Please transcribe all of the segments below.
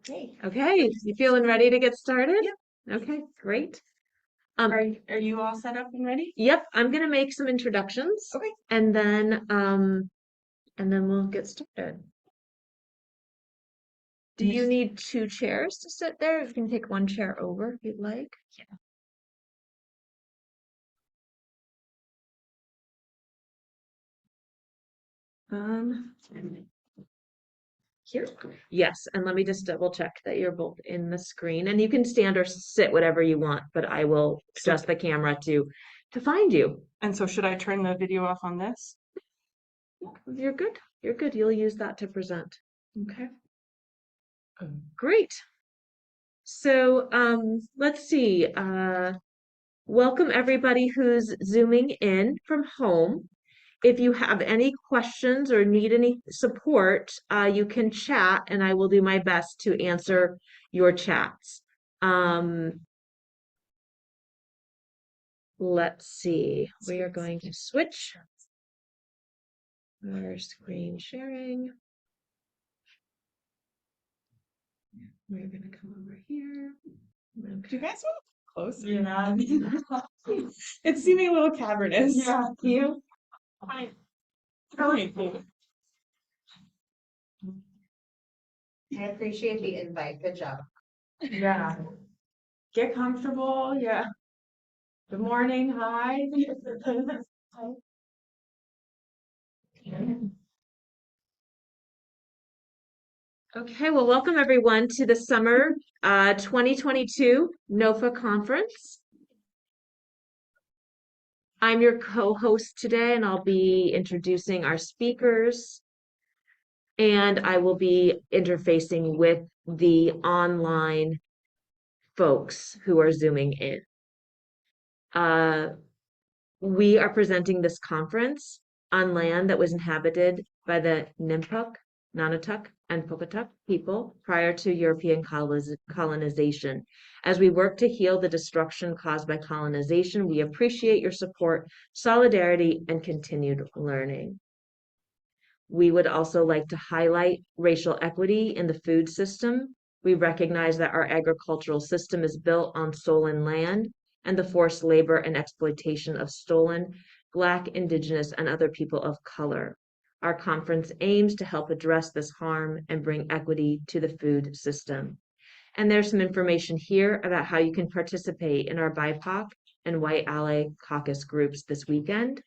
Okay. Okay, you feeling ready to get started? Yeah. Okay, great. Are you all set up and ready? Yep, I'm gonna make some introductions Okay. and then we'll get started. Do you need two chairs to sit there? You can take one chair over if you'd like. Yeah. Um, Here? Yes, and let me just double check that you're both in the screen. And you can stand or sit whatever you want, but I will adjust the camera to find you. And so should I turn the video off on this? You're good. You're good. You'll use that to present. Okay. Great. So let's see. Welcome everybody who's zooming in from home. If you have any questions or need any support, you can chat and I will do my best to answer your chats. Let's see. We are going to switch our screen sharing. We're going to come over here. Do you guys want to closer? Yeah. It's seeming a little cavernous. Yeah, you. Fine. I appreciate the invite. Good job. Yeah. Get comfortable. Yeah. Good morning. Hi. Okay, well, welcome everyone to the summer 2022 NOFA conference. I'm your co-host today, and I'll be introducing our speakers, and I will be interfacing with the online folks who are zooming in. We are presenting this conference on land that was inhabited by the Nipmuc, Nonotuck, and Pocatuck people prior to European colonization. As we work to heal the destruction caused by colonization, we appreciate your support, solidarity, and continued learning. We would also like to highlight racial equity in the food system. We recognize that our agricultural system is built on stolen land and the forced labor and exploitation of stolen Black, Indigenous, and other people of color. Our conference aims to help address this harm and bring equity to the food system. And there's some information here about how you can participate in our BIPOC and White Ally Caucus groups this weekend.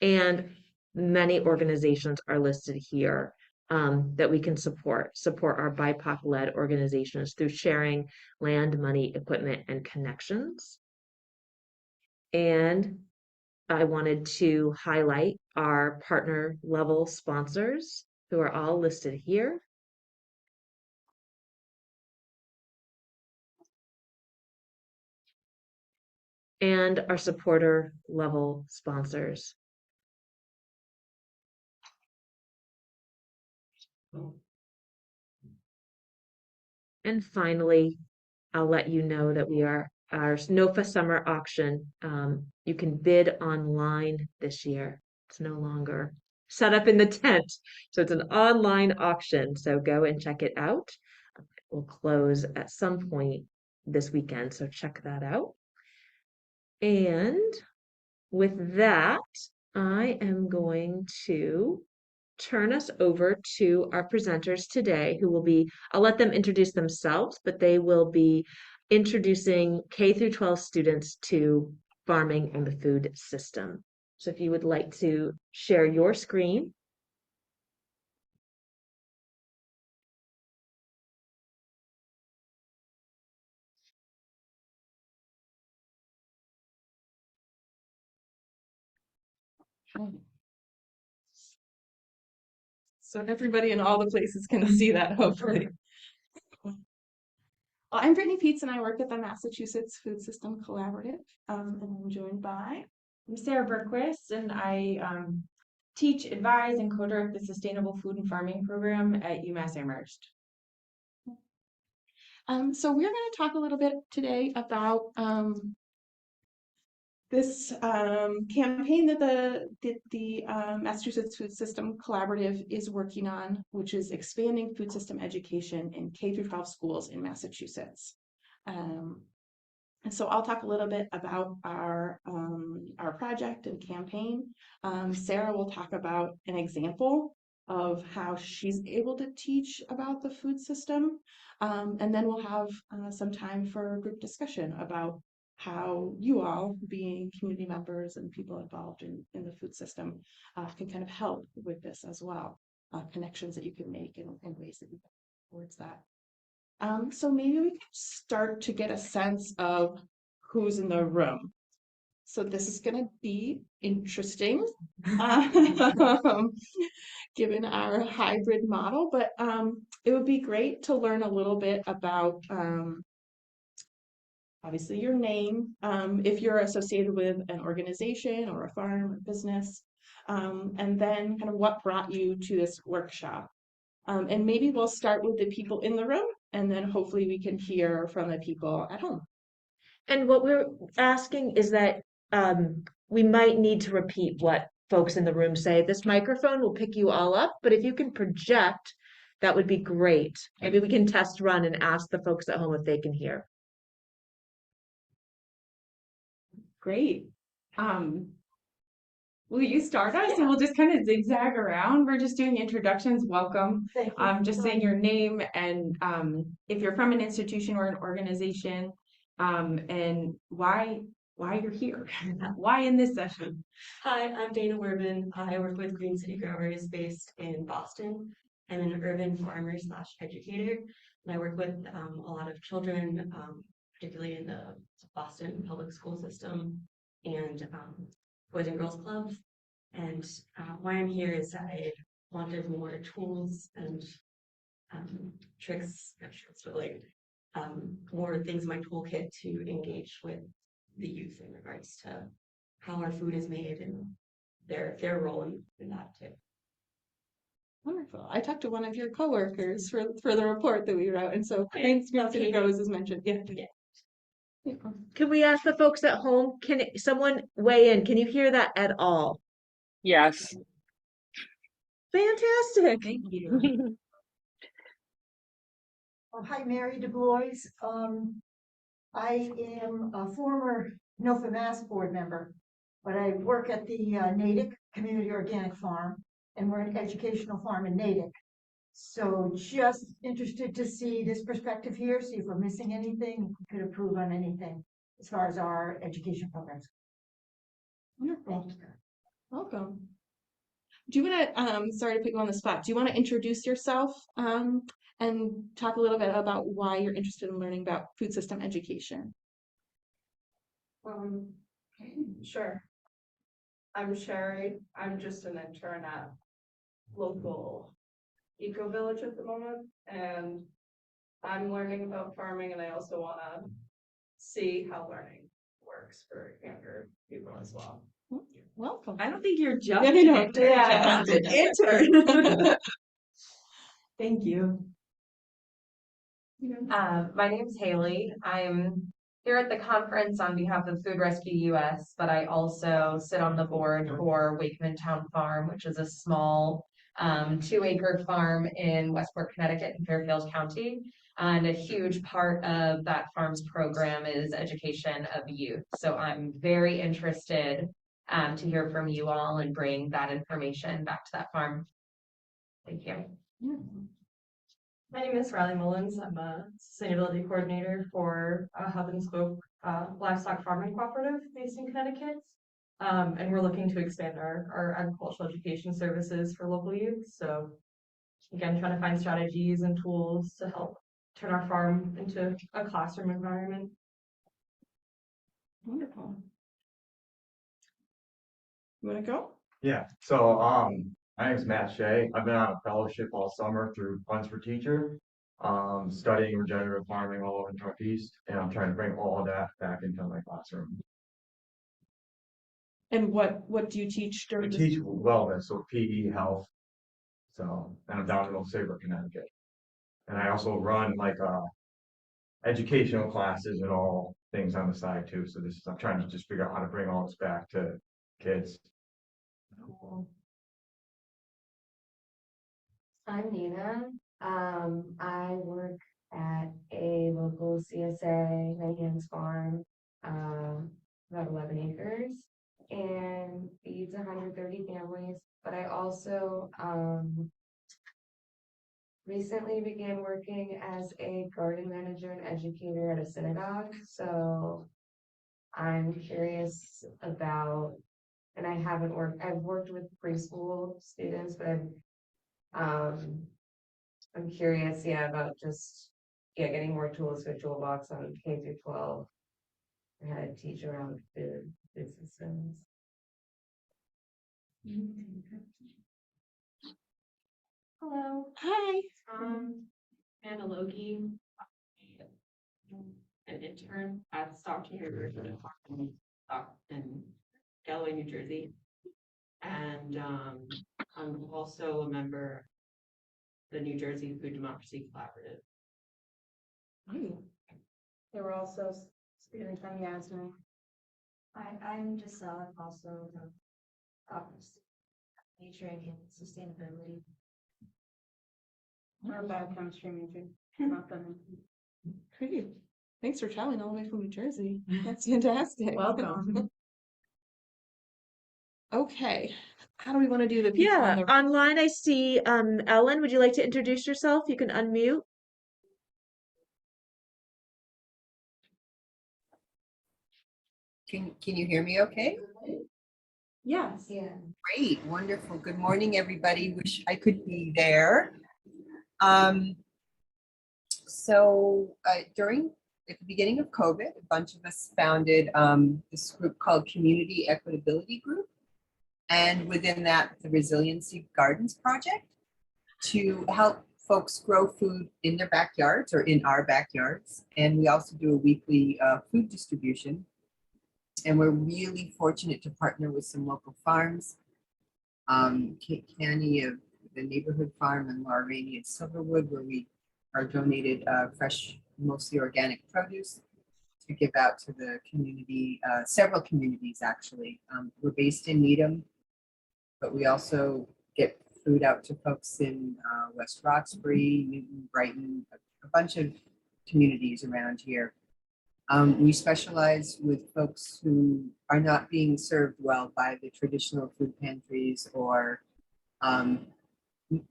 And many organizations are listed here that we can support our BIPOC-led organizations through sharing land, money, equipment, and connections. And I wanted to highlight our partner level sponsors who are all listed here. And our supporter level sponsors. And finally, I'll let you know that our NOFA summer auction. You can bid online this year. It's no longer set up in the tent. So it's an online auction. So go and check it out. It will close at some point this weekend. So check that out. And with that, I am going to turn us over to our presenters today who will be, I'll let them introduce themselves, but they will be introducing K through 12 students to farming and the food system. So if you would like to share your screen. So everybody in all the places can see that, hopefully. Well, I'm Brittany Peats, and I work at the Massachusetts Food System Collaborative, and I'm joined by. I'm Sarah Burquist, and I teach, advise, and co-direct the Sustainable Food and Farming Program at Umass Amherst. So we're going to talk a little bit today about this campaign that the Massachusetts Food System Collaborative is working on, which is expanding food system education in K-12 schools in Massachusetts. And so I'll talk a little bit about our project and campaign. Sarah will talk about an example of how she's able to teach about the food system. And then we'll have some time for group discussion about how you all, being community members and people involved in the food system, can kind of help with this as well. Connections that you can make and ways that you can towards that. So maybe we can start to get a sense of who's in the room. So this is going to be interesting, given our hybrid model, but it would be great to learn a little bit about obviously your name, if you're associated with an organization or a farm or business, and then kind of what brought you to this workshop. And maybe we'll start with the people in the room, and then hopefully we can hear from the people at home. And what we're asking is that we might need to repeat what folks in the room say. This microphone will pick you all up, but if you can project, that would be great. Maybe we can test run and ask the folks at home if they can hear. Great. Will you start us and we'll just kind of zigzag around? We're just doing introductions. Welcome. Just saying your name and if you're from an institution or an organization, and why you're here. Why in this session? Hi, I'm Dana Werbin. I work with Green City Growers based in Boston. I'm an urban farmer / educator, and I work with a lot of children, particularly in the Boston public school system and Boys and Girls Clubs. And why I'm here is I wanted more tools and tricks, not tricks, but like more things in my toolkit to engage with the youth in regards to how our food is made and their role in that too. Wonderful. I talked to one of your coworkers for the report that we wrote, and so Green City Growers is mentioned. Yeah. Can we ask the folks at home, can someone weigh in? Can you hear that at all? Yes. Fantastic. Thank you. Hi, Mary DuBois. I am a former NOFA-MA board member, but I work at the Natick Community Organic Farm, and we're an educational farm in Natick. So just interested to see this perspective here, see if we're missing anything, if we could improve on anything as far as our education programs. Wonderful. Welcome. Do you want to, sorry to put you on the spot, do you want to introduce yourself and talk a little bit about why you're interested in learning about food system education? Sure. I'm Sherry. I'm just an intern at local eco village at the moment, and I'm learning about farming, and I also want to see how learning works for younger people as well. Welcome. I don't think you're just No. an intern. Yeah. Intern. Thank you. My name is Haley. I'm here at the conference on behalf of Food Rescue US, but I also sit on the board for Wakeman Town Farm, which is a small 2-acre farm in Westport, Connecticut in Fairfield County. And a huge part of that farm's program is education of youth. So I'm very interested to hear from you all and bring that information back to that farm. Thank you. My name is Riley Mullins. I'm a sustainability coordinator for a Hub and Spoke livestock farming cooperative based in Connecticut. And we're looking to expand our agricultural education services for local youth. So again, trying to find strategies and tools to help turn our farm into a classroom environment. Wonderful. You want to go? Yeah, so my name is Matt Shea. I've been on a fellowship all summer through Funds for Teacher, studying regenerative farming all over the Northeast, and I'm trying to bring all of that back into my classroom. And what do you teach I during this? teach wellness, so PE, health. So, and I'm down in Old Saybrook, Connecticut. And I also run like educational classes and all things on the side too. So this is, I'm trying to just figure out how to bring all this back to kids. I'm Nina. I work at a local CSA, Many Hands Farm, about 11 acres, and feeds 130 families. But I also recently began working as a garden manager and educator at a synagogue. So I'm curious about, and I haven't worked, I've worked with preschool students, but I'm curious, about just, getting more tools for toolbox on K through 12. And how to teach around food systems. Hello, Hi. Anna Logie, an intern at Stockton University in Galloway, New Jersey. And I'm also a member of the New Jersey Food Democracy Collaborative. They were also speaking from Yasmin. I'm Giselle, I'm also majoring in sustainability. Or biochemistry major. Not them. Great. Thanks for traveling all the way from New Jersey. That's fantastic. Welcome. Okay. How do we want to do the people Yeah, on the online I see Ellen, would you like to introduce yourself? You can unmute. Can you hear me okay? Yes. Yeah. Great, wonderful. Good morning, everybody. Wish I could be there. During at the beginning of COVID, a bunch of us founded this group called Community Equitability Group. And within that, the Resiliency Gardens Project to help folks grow food in their backyards or in our backyards. And we also do a weekly food distribution. And we're really fortunate to partner with some local farms. Kate Canny of the Neighborhood Farm and Laura Rainey at Silverwood, where we are donated fresh, mostly organic produce to give out to the community, several communities actually. We're based in Needham, but we also get food out to folks in West Roxbury, Newton, Brighton, a bunch of communities around here. We specialize with folks who are not being served well by the traditional food pantries, or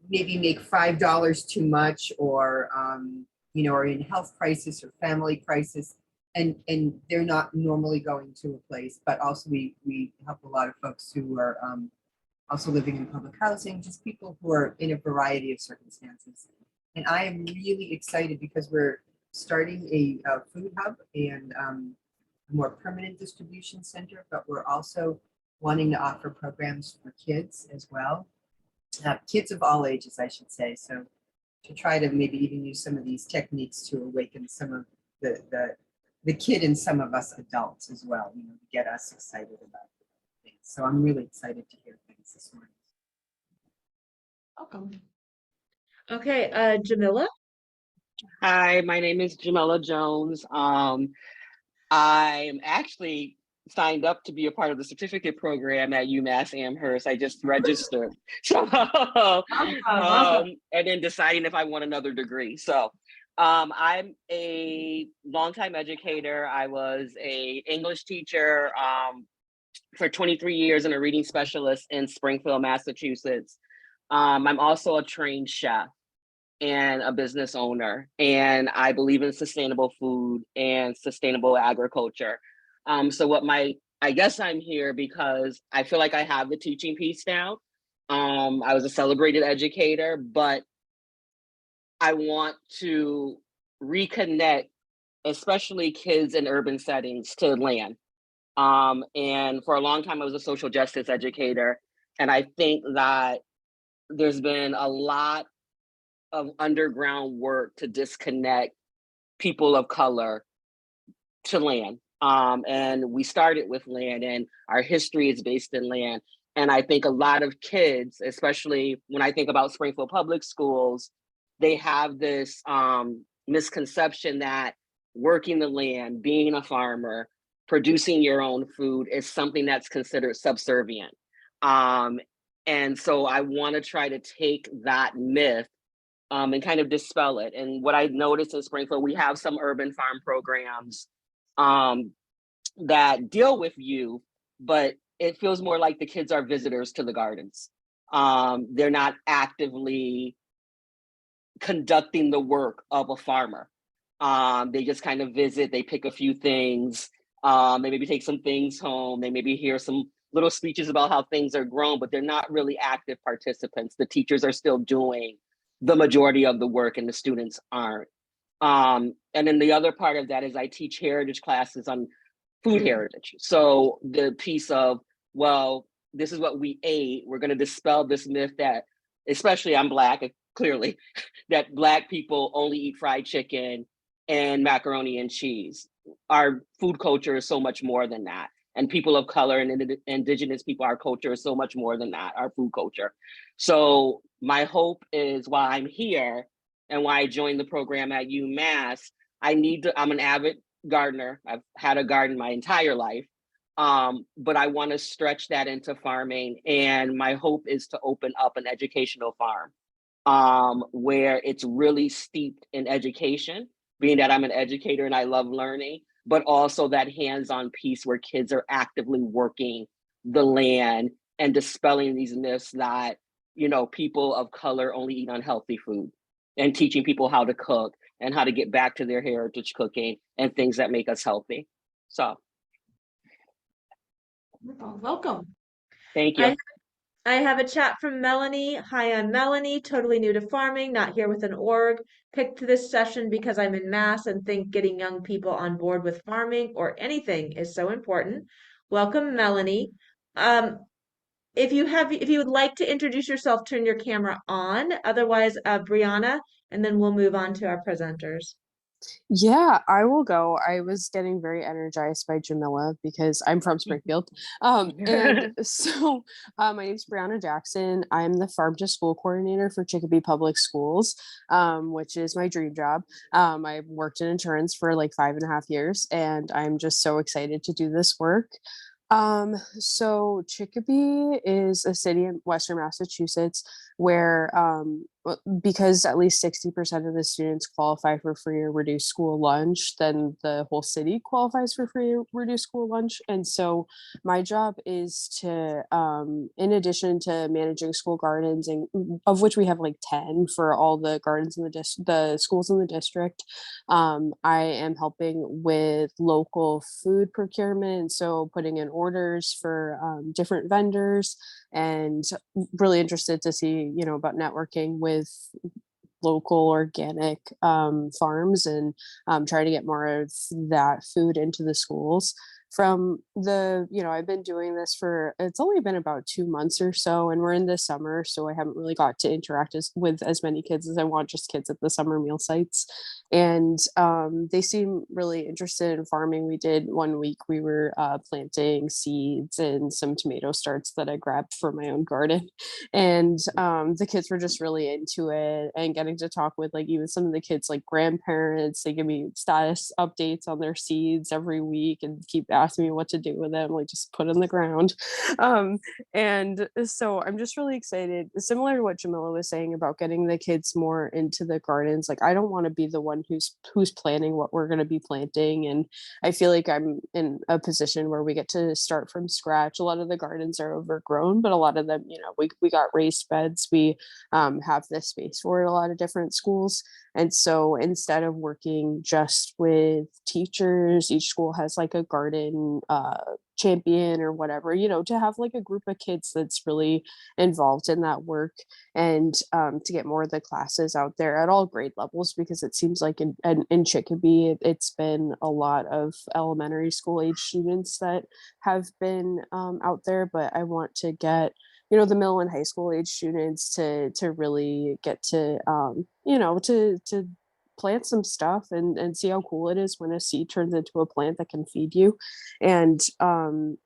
maybe make $5 too much, or are in health crisis or family crisis, and they're not normally going to a place. But also we help a lot of folks who are also living in public housing, just people who are in a variety of circumstances. And I am really excited because we're starting a food hub and a more permanent distribution center, but we're also wanting to offer programs for kids as well. Kids of all ages, I should say. So to try to maybe even use some of these techniques to awaken some of the kid in some of us adults as well, to get us excited about things. So I'm really excited to hear things this morning. Welcome. Okay, Jamila. Hi, my name is Jamila Jones. I am actually signed up to be a part of the certificate program at Umass Amherst. I just registered. So, and then deciding if I want another degree. So I'm a longtime educator. I was a English teacher for 23 years and a reading specialist in Springfield, Massachusetts. I'm also a trained chef and a business owner, and I believe in sustainable food and sustainable agriculture. So I guess I'm here because I feel like I have the teaching piece now. I was a celebrated educator, but I want to reconnect, especially kids in urban settings, to land. And for a long time, I was a social justice educator. And I think that there's been a lot of underground work to disconnect people of color to land. And we started with land, and our history is based in land. And I think a lot of kids, especially when I think about Springfield Public Schools, they have this misconception that working the land, being a farmer, producing your own food is something that's considered subservient. And so I want to try to take that myth and kind of dispel it. And what I noticed in Springfield, we have some urban farm programs that deal with youth, but it feels more like the kids are visitors to the gardens. They're not actively conducting the work of a farmer. They just kind of visit, they pick a few things, they maybe take some things home, they maybe hear some little speeches about how things are grown, but they're not really active participants. The teachers are still doing the majority of the work and the students aren't. And then the other part of that is I teach heritage classes on food heritage. So the piece of, well, this is what we ate. We're going to dispel this myth that, especially I'm Black, clearly, that Black people only eat fried chicken and macaroni and cheese. Our food culture is so much more than that. And people of color and indigenous people, our culture is so much more than that, our food culture. So my hope is while I'm here and why I joined the program at UMass, I'm an avid gardener. I've had a garden my entire life, but I want to stretch that into farming. And my hope is to open up an educational farm where it's really steeped in education, being that I'm an educator and I love learning, but also that hands-on piece where kids are actively working the land and dispelling these myths that, you know, people of color only eat unhealthy food, and teaching people how to cook and how to get back to their heritage cooking and things that make us healthy. So. Welcome. Thank you. I have a chat from Melanie. Hi, I'm Melanie, totally new to farming, not here with an org. Picked this session because I'm in Mass and think getting young people on board with farming or anything is so important. Welcome, Melanie. If you would like to introduce yourself, turn your camera on. Otherwise, Brianna, and then we'll move on to our presenters. Yeah, I will go. I was getting very energized by Jamila because I'm from Springfield. And so my name is Breanna Jackson. I'm the farm to school coordinator for Chicopee Public Schools, which is my dream job. I've worked in insurance for like 5.5 years, and I'm just so excited to do this work. So Chicopee is a city in Western Massachusetts where, because at least 60% of the students qualify for free or reduced school lunch, then the whole city qualifies for free or reduced school lunch. And so my job is to, in addition to managing school gardens, and of which we have like 10 for all the gardens in the schools in the district, I am helping with local food procurement. So putting in orders for different vendors, and really interested to see, you know, about networking with local organic farms and trying to get more of that food into the schools. From the, you know, I've been doing this for, it's only been about 2 months or so, and we're in the summer, so I haven't really got to interact with as many kids as I want, just kids at the summer meal sites. And they seem really interested in farming. We did 1 week, we were planting seeds and some tomato starts that I grabbed for my own garden. And the kids were just really into it, and getting to talk with like even some of the kids like grandparents. They give me status updates on their seeds every week and keep asking me what to do with them, like just put in the ground. And so I'm just really excited, similar to what Jamila was saying about getting the kids more into the gardens. Like I don't want to be the one who's planning what we're going to be planting, and I feel like I'm in a position where we get to start from scratch. A lot of the gardens are overgrown, but a lot of them, you know, we got raised beds. We have this space for a lot of different schools. And so instead of working just with teachers, each school has like a garden champion or whatever, you know, to have like a group of kids that's really involved in that work, and to get more of the classes out there at all grade levels, because it seems like in Chicopee, it's been a lot of elementary school age students that have been out there, but I want to get, you know, the middle and high school age students to really get to, you know, to plant some stuff and see how cool it is when a seed turns into a plant that can feed you. And,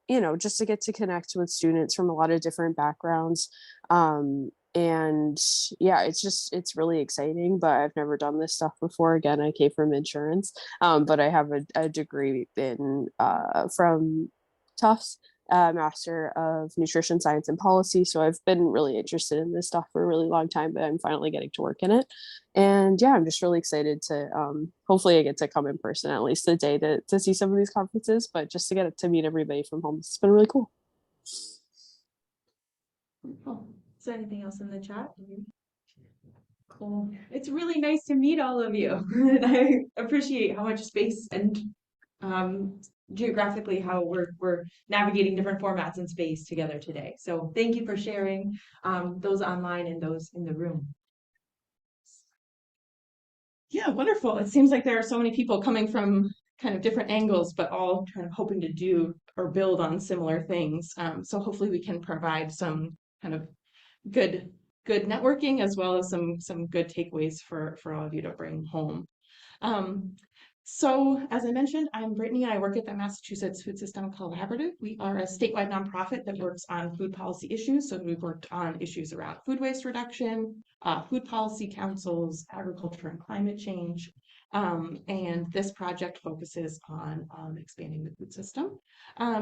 you know, just to get to connect with students from a lot of different backgrounds. And yeah, it's really exciting, but I've never done this stuff before. Again, I came from insurance, but I have a degree in from Tufts, Master of Nutrition Science and Policy. So I've been really interested in this stuff for a really long time, but I'm finally getting to work in it. And yeah, I'm just really excited to hopefully I get to come in person at least a day to see some of these conferences, but just to get to meet everybody from home, it's been really cool. Cool. Is there anything else in the chat? Cool. It's really nice to meet all of you. And I appreciate how much space and geographically how we're navigating different formats and space together today. So thank you for sharing those online and those in the room. Yeah, wonderful. It seems like there are so many people coming from kind of different angles, but all kind of hoping to do or build on similar things. So hopefully we can provide some kind of good networking as well as some good takeaways for all of you to bring home. So as I mentioned, I'm Brittany and I work at the Massachusetts Food System Collaborative. We are a statewide nonprofit that works on food policy issues. So we've worked on issues around food waste reduction, food policy councils, agriculture and climate change. And this project focuses on expanding the food system.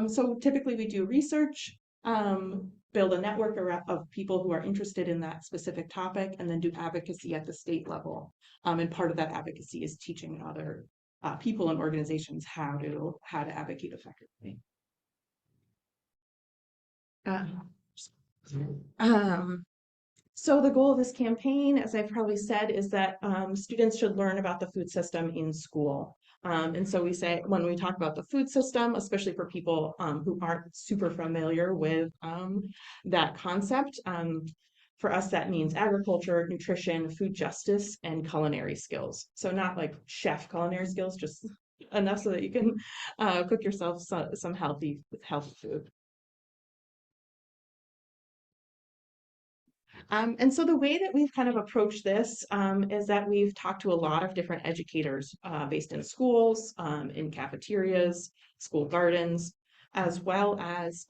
So typically we do research, build a network of people who are interested in that specific topic, and then do advocacy at the state level. And part of that advocacy is teaching other people and organizations how to advocate effectively. So the goal of this campaign, as I've probably said, is that students should learn about the food system in school. And so we say, when we talk about the food system, especially for people who aren't super familiar with that concept, for us, that means agriculture, nutrition, food justice, and culinary skills. So not like chef culinary skills, just enough so that you can cook yourself some healthy food. And so the way that we've kind of approached this is that we've talked to a lot of different educators based in schools, in cafeterias, school gardens, as well as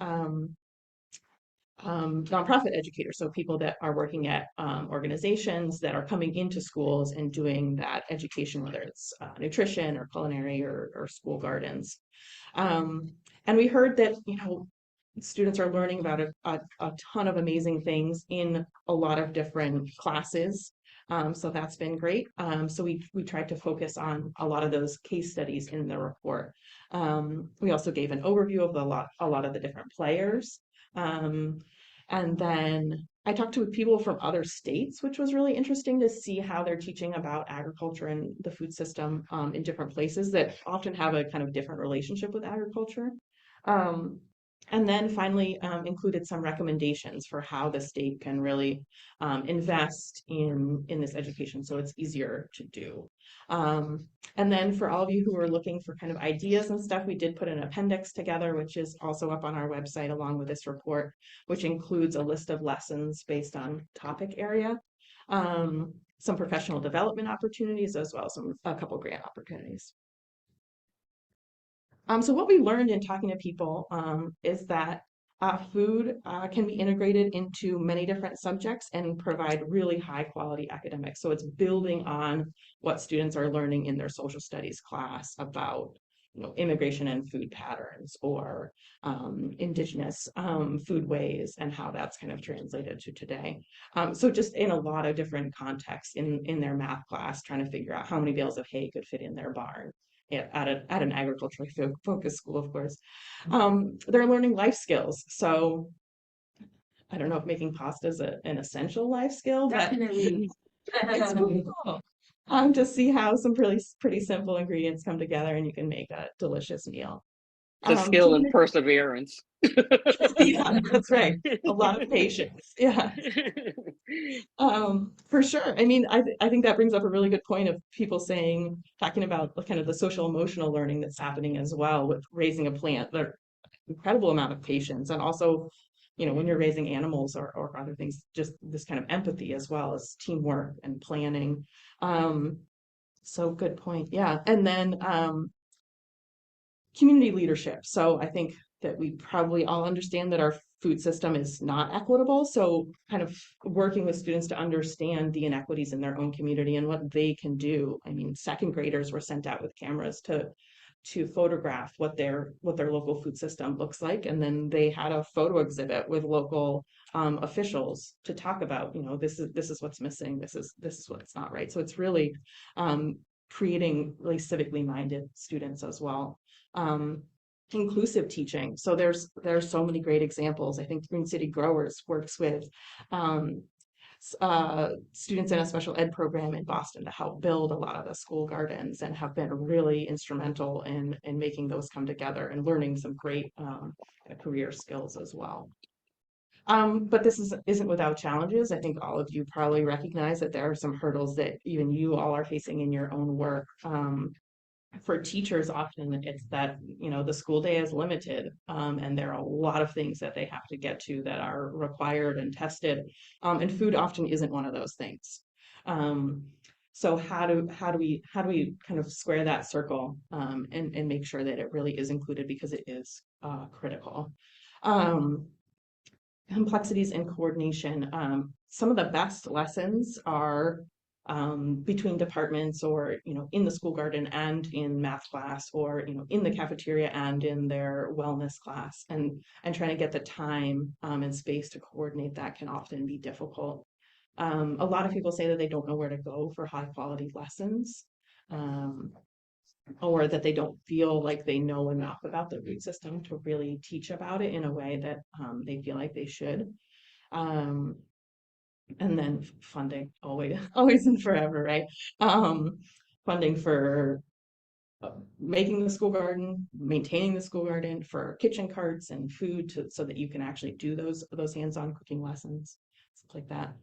nonprofit educators, so people that are working at organizations that are coming into schools and doing that education, whether it's nutrition or culinary or school gardens. And we heard that, you know, students are learning about a ton of amazing things in a lot of different classes. So that's been great. So we tried to focus on a lot of those case studies in the report. We also gave an overview of a lot of the different players. And then I talked to people from other states, which was really interesting to see how they're teaching about agriculture and the food system in different places that often have a kind of different relationship with agriculture. And then finally included some recommendations for how the state can really invest in this education so it's easier to do. And then for all of you who are looking for kind of ideas and stuff, we did put an appendix together, which is also up on our website along with this report, which includes a list of lessons based on topic area, some professional development opportunities, as well as a couple grant opportunities. So what we learned in talking to people is that food can be integrated into many different subjects and provide really high quality academics. So it's building on what students are learning in their social studies class about, you know, immigration and food patterns, or indigenous foodways and how that's kind of translated to today. So just in a lot of different contexts in their math class, trying to figure out how many bales of hay could fit in their barn. At an agriculturally focused school, of course. They're learning life skills. So I don't know if making pasta is an essential life skill, but Definitely. it's pretty cool. To see how some pretty simple ingredients come together and you can make a delicious meal. The skill and perseverance. Yeah, that's right. A lot of patience. Yeah. For sure. I mean, I think that brings up a really good point of people talking about kind of the social emotional learning that's happening as well with raising a plant. There's incredible amount of patience, and also, you know, when you're raising animals or other things, just this kind of empathy as well as teamwork and planning. So good point. Yeah. And then community leadership. So I think that we probably all understand that our food system is not equitable. So kind of working with students to understand the inequities in their own community and what they can do. I mean, second graders were sent out with cameras to photograph what their local food system looks like, and then they had a photo exhibit with local officials to talk about, you know, this is what's missing, this is what's not right. So it's really creating really civically minded students as well. Inclusive teaching. So there's so many great examples. I think Green City Growers works with students in a special ed program in Boston to help build a lot of the school gardens, and have been really instrumental in making those come together and learning some great career skills as well. But this isn't without challenges. I think all of you probably recognize that there are some hurdles that even you all are facing in your own work. For teachers, often it's that, you know, the school day is limited, and there are a lot of things that they have to get to that are required and tested, and food often isn't one of those things. So how do we kind of square that circle, and make sure that it really is included, because it is critical. Complexities in coordination. Some of the best lessons are between departments, or, you know, in the school garden and in math class, or, you know, in the cafeteria and in their wellness class, and trying to get the time and space to coordinate that can often be difficult. A lot of people say that they don't know where to go for high quality lessons, or that they don't feel like they know enough about the food system to really teach about it in a way that they feel like they should. And then funding, always and forever, right? Funding for making the school garden, maintaining the school garden, for kitchen carts and food so that you can actually do those hands-on cooking lessons, stuff like that.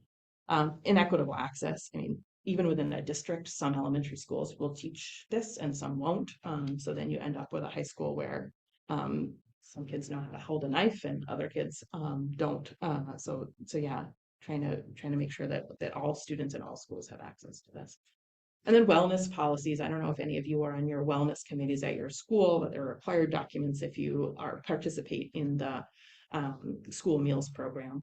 Inequitable access. I mean, even within a district, some elementary schools will teach this and some won't. So then you end up with a high school where some kids know how to hold a knife and other kids don't. So yeah, trying to make sure that all students in all schools have access to this. And then wellness policies. I don't know if any of you are on your wellness committees at your school, but they're required documents if you participate in the school meals program.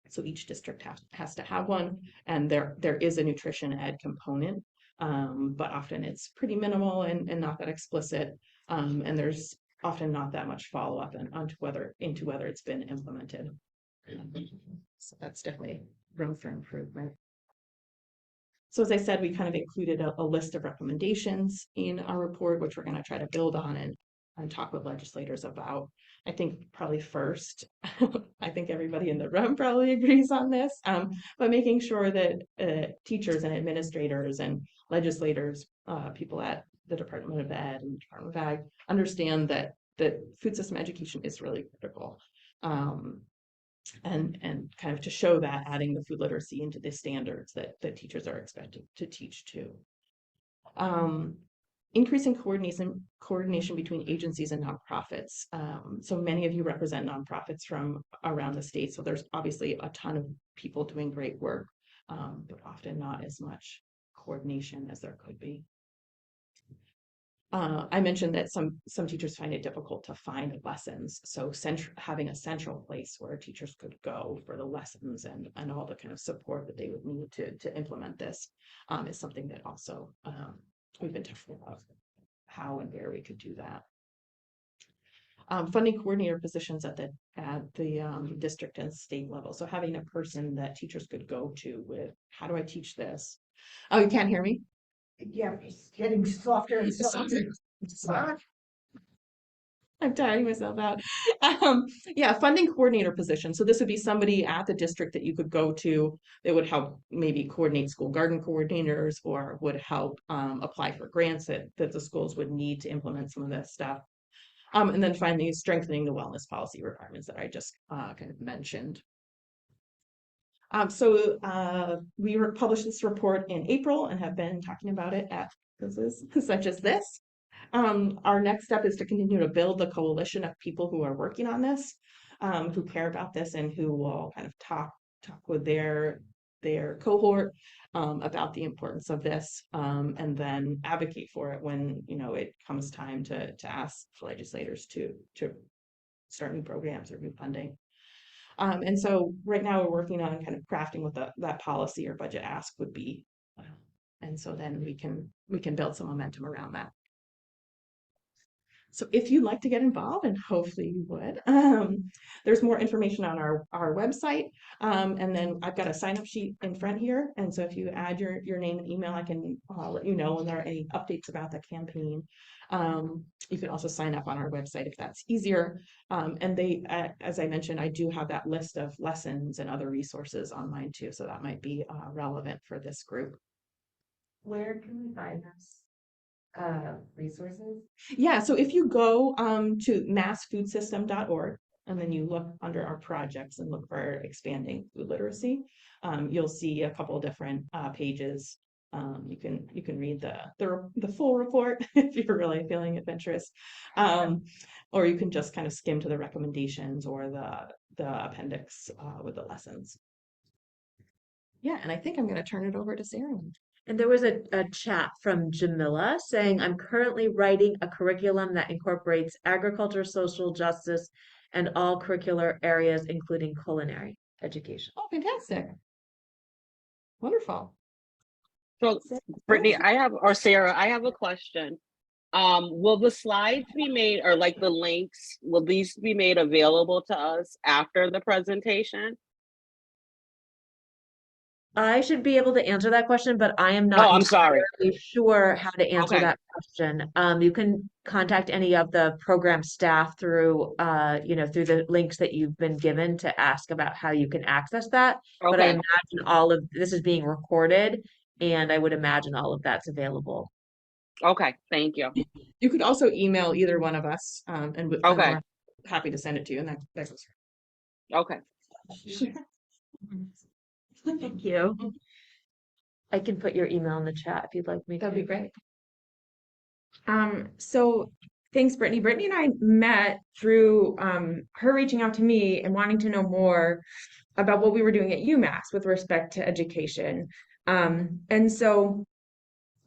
So each district has to have one, and there is a nutrition ed component, but often it's pretty minimal and not that explicit, and there's often not that much follow-up into whether it's been implemented. So that's definitely room for improvement. So as I said, we kind of included a list of recommendations in our report, which we're going to try to build on and talk with legislators about. I think probably first, I think everybody in the room probably agrees on this, but making sure that teachers and administrators and legislators, people at the Department of Ed and Department of Ag, understand that food system education is really critical. And kind of to show that, adding the food literacy into the standards that teachers are expected to teach too. Increasing coordination between agencies and nonprofits. So many of you represent nonprofits from around the state, so there's obviously a ton of people doing great work, but often not as much coordination as there could be. I mentioned that some teachers find it difficult to find lessons, so having a central place where teachers could go for the lessons and all the kind of support that they would need to implement this is something that also we've been talking about how and where we could do that. Funding coordinator positions at the district and state level, so having a person that teachers could go to with, how do I teach this? Oh, you can't hear me? Yeah, it's getting softer and softer. I'm tiring myself out. Yeah, funding coordinator position. So this would be somebody at the district that you could go to that would help maybe coordinate school garden coordinators, or would help apply for grants that the schools would need to implement some of this stuff. And then finally, strengthening the wellness policy requirements that I just kind of mentioned. We published this report in April and have been talking about it at conferences such as this. Our next step is to continue to build the coalition of people who are working on this, who care about this, and who will kind of talk with their cohort about the importance of this, and then advocate for it when it comes time to ask legislators to start new programs or new funding. And so right now we're working on kind of crafting what that policy or budget ask would be. And so then we can build some momentum around that. So if you'd like to get involved, and hopefully you would, there's more information on our website. And then I've got a sign up sheet in front here. And so if you add your name and email, I can let you know when there are any updates about the campaign. You can also sign up on our website if that's easier. And they, as I mentioned, I do have that list of lessons and other resources online too. So that might be relevant for this group. Where can we find those resources? Yeah, so if you go to massfoodsystem.org and then you look under our projects and look for expanding food literacy, you'll see a couple different pages. You can read the full report if you're really feeling adventurous, or you can just kind of skim to the recommendations or the appendix with the lessons. Yeah, and I think I'm going to turn it over to Sarah. And there was a chat from Jamila saying, I'm currently writing a curriculum that incorporates agriculture, social justice, and all curricular areas, including culinary education. Oh, fantastic. Wonderful. So, Brittany, Sarah, I have a question. Will the slides be made, or like the links, will these be made available to us after the presentation? I should be able to answer that question, but I am Oh, not I'm sorry. entirely sure how to answer Okay. that question. You can contact any of the program staff through, through the links that you've been given to ask about how you can access that. But I Okay. imagine all of this is being recorded, and I would imagine all of that's available. Okay, thank you. You could also email either one of us, and Okay. we're happy to send it to you. And that's Okay. sure. Thank you. I can put your email in the chat if you'd like me to. That'd be great. So thanks, Brittany. Brittany and I met through her reaching out to me and wanting to know more about what we were doing at UMass with respect to education. And so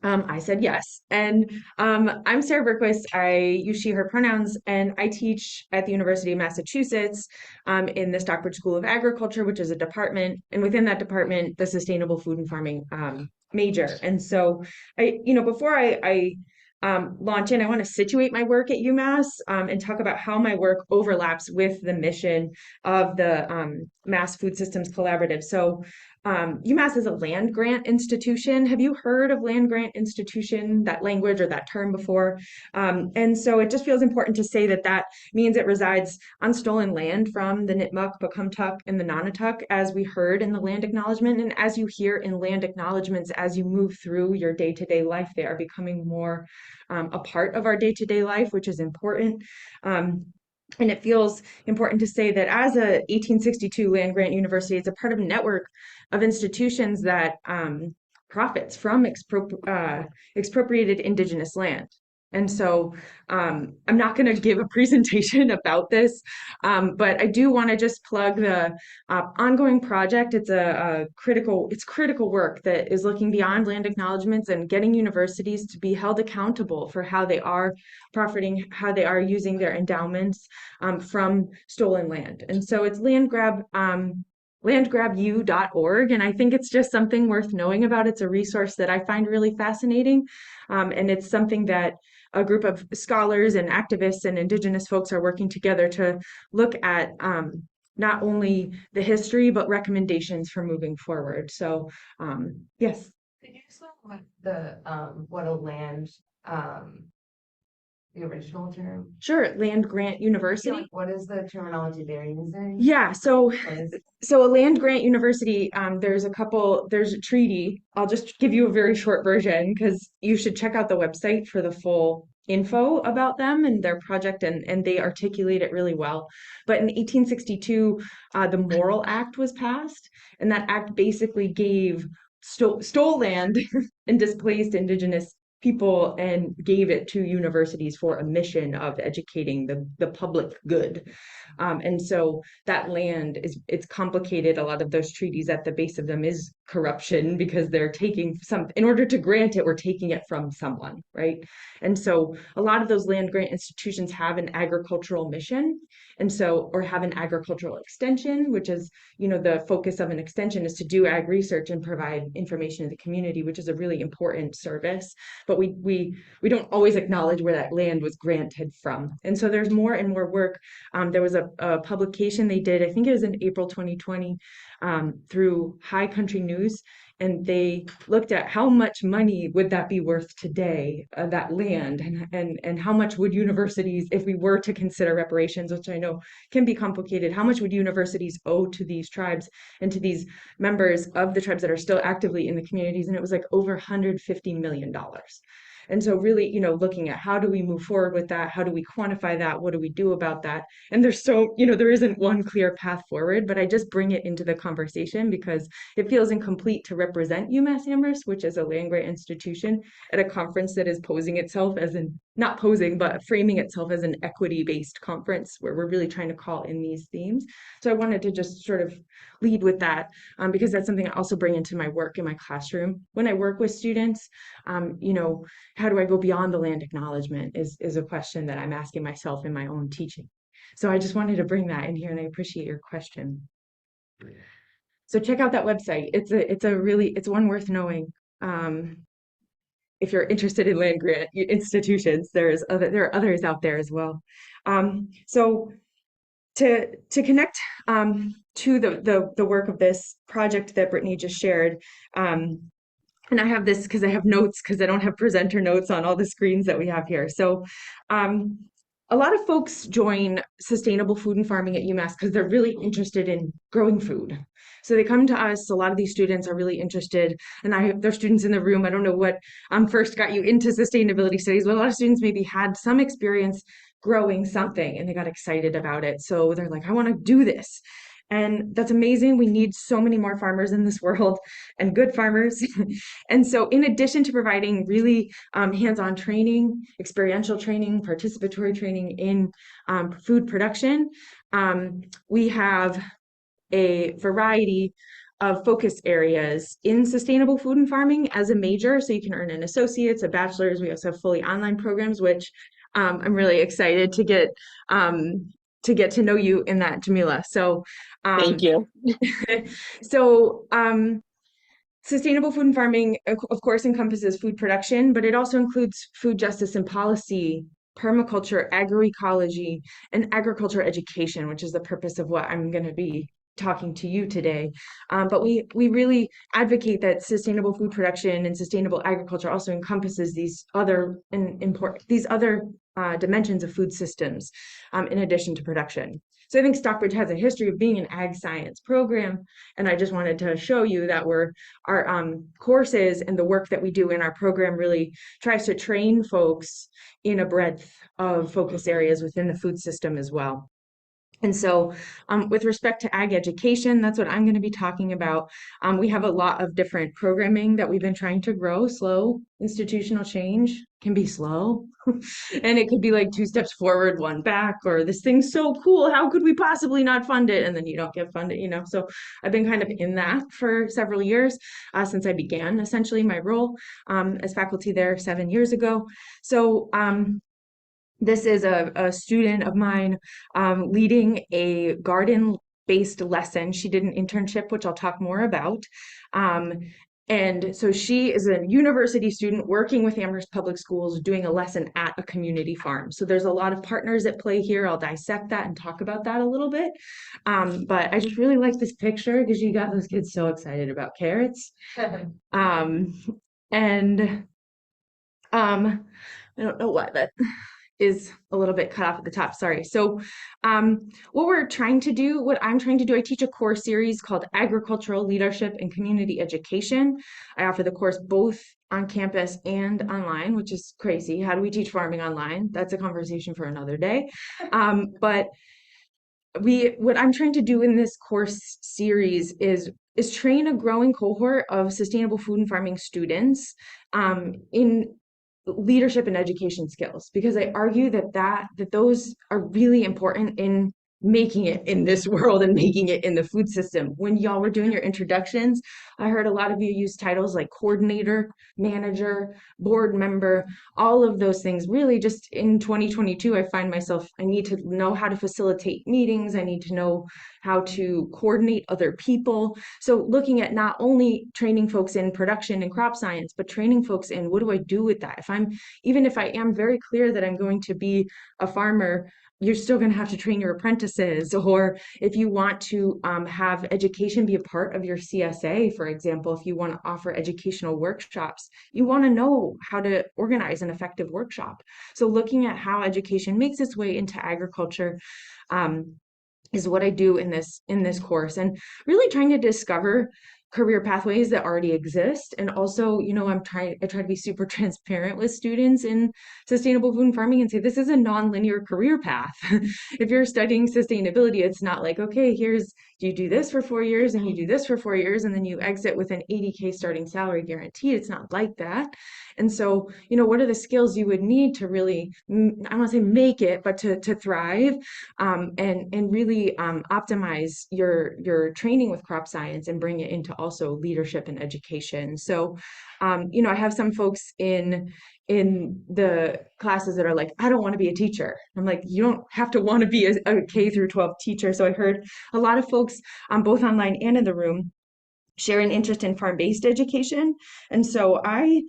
I said yes. And I'm Sarah Burquist. I use she, her pronouns, and I teach at the University of Massachusetts in the Stockbridge School of Agriculture, which is a department, and within that department, the Sustainable Food and Farming major. And so before I launch in, I want to situate my work at UMass and talk about how my work overlaps with the mission of the Mass Food Systems Collaborative. So UMass is a land grant institution. Have you heard of land grant institution, that language or that term before? And so it just feels important to say that means it resides on stolen land from the Nipmuc, Pocumtuck, and the Nonotuck, as we heard in the land acknowledgement. And as you hear in land acknowledgements, as you move through your day-to-day life, they are becoming more a part of our day-to-day life, which is important. And it feels important to say that as a 1862 land-grant university, it's a part of a network of institutions that profits from expropriated indigenous land. And so I'm not going to give a presentation about this, but I do want to just plug the ongoing project. It's critical work that is looking beyond land acknowledgements and getting universities to be held accountable for how they are profiting, how they are using their endowments from stolen land. And so it's landgrabu.org, and I think it's just something worth knowing about. It's a resource that I find really fascinating, and it's something that a group of scholars and activists and indigenous folks are working together to look at not only the history but recommendations for moving forward. So yes. Could you explain what a land the original term? Sure, land grant university. What is the terminology they're using? Yeah, so a land grant university, there's a treaty. I'll just give you a very short version because you should check out the website for the full info about them and their project, and they articulate it really well. But in 1862, the Morrill Act was passed, and that act basically stole land and displaced indigenous people and gave it to universities for a mission of educating the public good. And so that land it's complicated. A lot of those treaties at the base of them is corruption because they're taking some, in order to grant it, we're taking it from someone, right? And so a lot of those land grant institutions have an agricultural mission. And so, or have an agricultural extension, which is, the focus of an extension is to do ag research and provide information to the community, which is a really important service. But we don't always acknowledge where that land was granted from. And so there's more and more work. There was a publication they did, I think it was in April 2020, through High Country News, and they looked at how much money would that be worth today, that land, and how much would universities, if we were to consider reparations, which I know can be complicated, how much would universities owe to these tribes and to these members of the tribes that are still actively in the communities? And it was like over $150 million. And so really, looking at how do we move forward with that? How do we quantify that? What do we do about that? And there's there isn't one clear path forward, but I just bring it into the conversation because it feels incomplete to represent UMass Amherst, which is a land grant institution, at a conference that is posing itself as not posing, but framing itself as an equity-based conference where we're really trying to call in these themes. So I wanted to just sort of lead with that because that's something I also bring into my work in my classroom. When I work with students, how do I go beyond the land acknowledgement is a question that I'm asking myself in my own teaching. So I just wanted to bring that in here, and I appreciate your question. So check out that website. It's one worth knowing. If you're interested in land grant institutions, there are others out there as well. So to connect to the work of this project that Brittany just shared, and I have this because I have notes because I don't have presenter notes on all the screens that we have here. So a lot of folks join sustainable food and farming at UMass because they're really interested in growing food. So they come to us. A lot of these students are really interested, and they're students in the room. I don't know what first got you into sustainability studies, but a lot of students maybe had some experience growing something and they got excited about it. So they're like, I want to do this. And that's amazing. We need so many more farmers in this world and good farmers. And so in addition to providing really hands-on training, experiential training, participatory training in food production, we have a variety of focus areas in sustainable food and farming as a major. So you can earn an associate's, a bachelor's. We also have fully online programs, which I'm really excited to get to know you in that, Jamila. So thank you. So sustainable food and farming, of course, encompasses food production, but it also includes food justice and policy, permaculture, agroecology, and agriculture education, which is the purpose of what I'm going to be talking to you today. But we really advocate that sustainable food production and sustainable agriculture also encompasses these other dimensions of food systems in addition to production. So I think Stockbridge has a history of being an ag science program, and I just wanted to show you that our courses and the work that we do in our program really tries to train folks in a breadth of focus areas within the food system as well. And so with respect to ag education, that's what I'm going to be talking about. We have a lot of different programming that we've been trying to grow. Slow institutional change can be slow. And it could be like 2 steps forward, 1 back, or this thing's so cool, how could we possibly not fund it? And then you don't get funded, So I've been kind of in that for several years since I began essentially my role as faculty there 7 years ago. So this is a student of mine leading a garden-based lesson. She did an internship, which I'll talk more about. And so she is a university student working with Amherst Public Schools, doing a lesson at a community farm. So there's a lot of partners at play here. I'll dissect that and talk about that a little bit. But I just really like this picture because you got those kids so excited about carrots. I don't know why that is a little bit cut off at the top, sorry. So what I'm trying to do, I teach a core series called Agricultural Leadership and Community Education. I offer the course both on campus and online, which is crazy. How do we teach farming online? That's a conversation for another day. But what I'm trying to do in this course series is train a growing cohort of sustainable food and farming students in leadership and education skills, because I argue that those are really important in making it in this world and making it in the food system. When y'all were doing your introductions, I heard a lot of you use titles like coordinator, manager, board member, all of those things. Really just in 2022, I find myself, I need to know how to facilitate meetings. I need to know how to coordinate other people. So looking at not only training folks in production and crop science, but training folks in what do I do with that? Even if I am very clear that I'm going to be a farmer, you're still going to have to train your apprentices. Or if you want to have education be a part of your CSA, for example, if you want to offer educational workshops, you want to know how to organize an effective workshop. So looking at how education makes its way into agriculture is what I do in this course, and really trying to discover career pathways that already exist. And also, I try to be super transparent with students in sustainable food and farming and say, this is a non-linear career path. If you're studying sustainability, it's not like, okay, you do this for 4 years and you do this for 4 years, and then you exit with an 80K starting salary guaranteed. It's not like that. And so, what are the skills you would need to really, I don't want to say make it, but to thrive, and really optimize your training with crop science and bring it into also leadership and education. So, I have some folks in the classes that are like, I don't want to be a teacher. I'm like, you don't have to want to be a K through 12 teacher. So I heard a lot of folks, both online and in the room, share an interest in farm-based education. And so I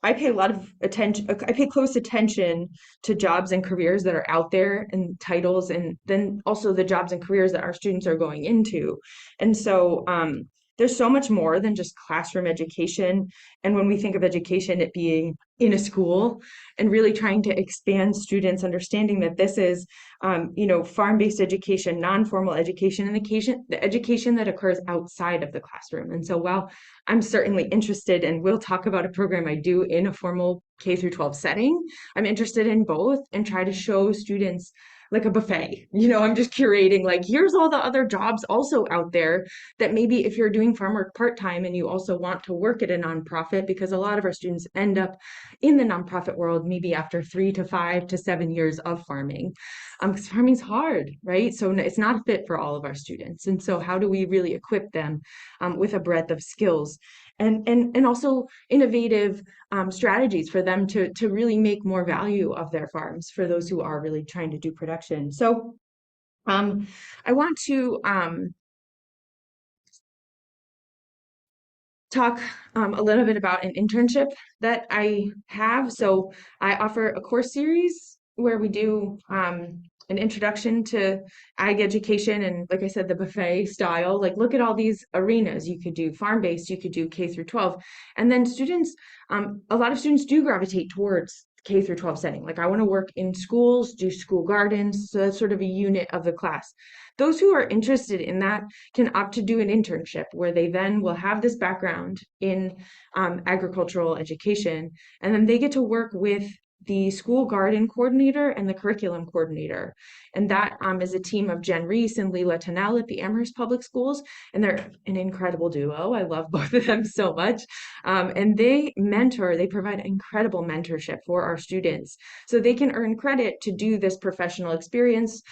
pay a lot of attention, I pay close attention to jobs and careers that are out there and titles, and then also the jobs and careers that our students are going into. And so there's so much more than just classroom education. And when we think of education, it being in a school, and really trying to expand students' understanding that this is, farm-based education, non-formal education, and the education that occurs outside of the classroom. And so while I'm certainly interested, and we'll talk about a program I do in a formal K through 12 setting, I'm interested in both and try to show students like a buffet. I'm just curating, like, here's all the other jobs also out there that maybe if you're doing farm work part-time and you also want to work at a nonprofit, because a lot of our students end up in the nonprofit world maybe after 3 to 5 to 7 years of farming, because farming's hard, right? So it's not a fit for all of our students. And so how do we really equip them with a breadth of skills and also innovative strategies for them to really make more value of their farms for those who are really trying to do production. So I want to talk a little bit about an internship that I have. So I offer a course series where we do an introduction to ag education, and like I said, the buffet style. Like, look at all these arenas. You could do farm-based, you could do K through 12, and then students, a lot of students do gravitate towards K through 12 setting. Like, I want to work in schools, do school gardens, so that's sort of a unit of the class. Those who are interested in that can opt to do an internship where they then will have this background in agricultural education, and then they get to work with the school garden coordinator and the curriculum coordinator. And that is a team of Jen Reese and Leela Tennell at the Amherst Public Schools. And they're an incredible duo. I love both of them so much. And they provide incredible mentorship for our students. So they can earn credit to do this professional experience.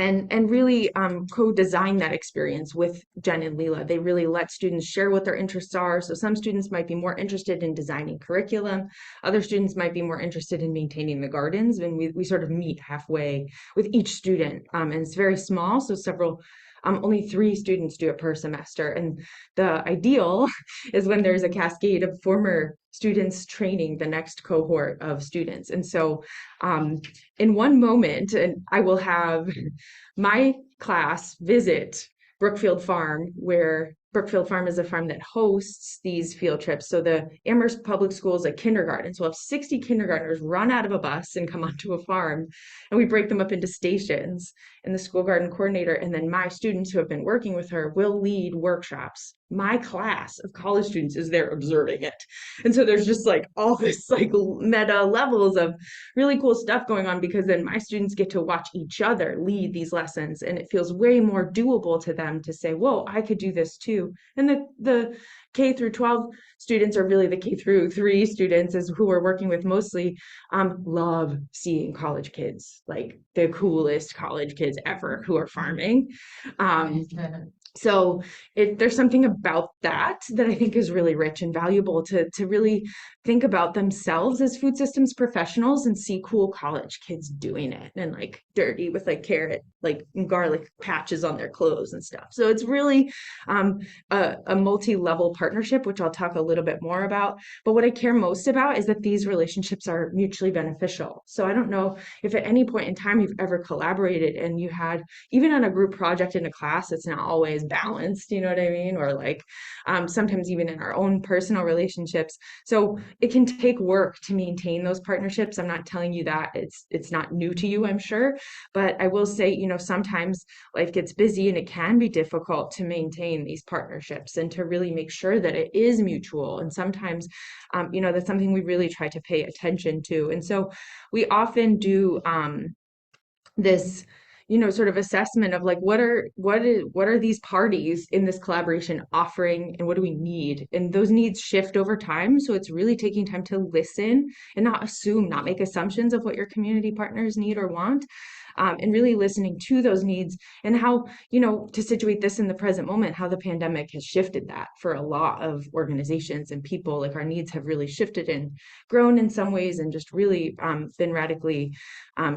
And really co-design that experience with Jen and Leela. They really let students share what their interests are. So some students might be more interested in designing curriculum. Other students might be more interested in maintaining the gardens. And we sort of meet halfway with each student. And it's very small, so only 3 students do it per semester. And the ideal is when there's a cascade of former students training the next cohort of students. And so in one moment, and I will have my class visit Brookfield Farm, where Brookfield Farm is a farm that hosts these field trips. So the Amherst Public Schools, a kindergarten, so we'll have 60 kindergartners run out of a bus and come onto a farm, and we break them up into stations. And the school garden coordinator and then my students who have been working with her will lead workshops. My class of college students is there observing it. And so there's just like all this like meta levels of really cool stuff going on, because then my students get to watch each other lead these lessons, and it feels way more doable to them to say, whoa, I could do this too. And the K through 12 students, or really the K through 3 students is who we're working with mostly, love seeing college kids, like the coolest college kids ever who are farming. So there's something about that I think is really rich and valuable to really think about themselves as food systems professionals and see cool college kids doing it, and like dirty with like carrot, like garlic patches on their clothes and stuff. So it's really a multi-level partnership, which I'll talk a little bit more about. But what I care most about is that these relationships are mutually beneficial. So I don't know if at any point in time you've ever collaborated and you had, even on a group project in a class, it's not always balanced, you know what I mean? Or like sometimes even in our own personal relationships. So it can take work to maintain those partnerships. I'm not telling you that it's not new to you, I'm sure, but I will say, you know, sometimes life gets busy and it can be difficult to maintain these partnerships and to really make sure that it is mutual. And sometimes, you know, that's something we really try to pay attention to. And so we often do this, you know, sort of assessment of like what are these parties in this collaboration offering and what do we need, and those needs shift over time. So it's really taking time to listen and not assume, not make assumptions of what your community partners need or want, and really listening to those needs, and how, you know, to situate this in the present moment, how the pandemic has shifted that for a lot of organizations and people. Like our needs have really shifted and grown in some ways, and just really been radically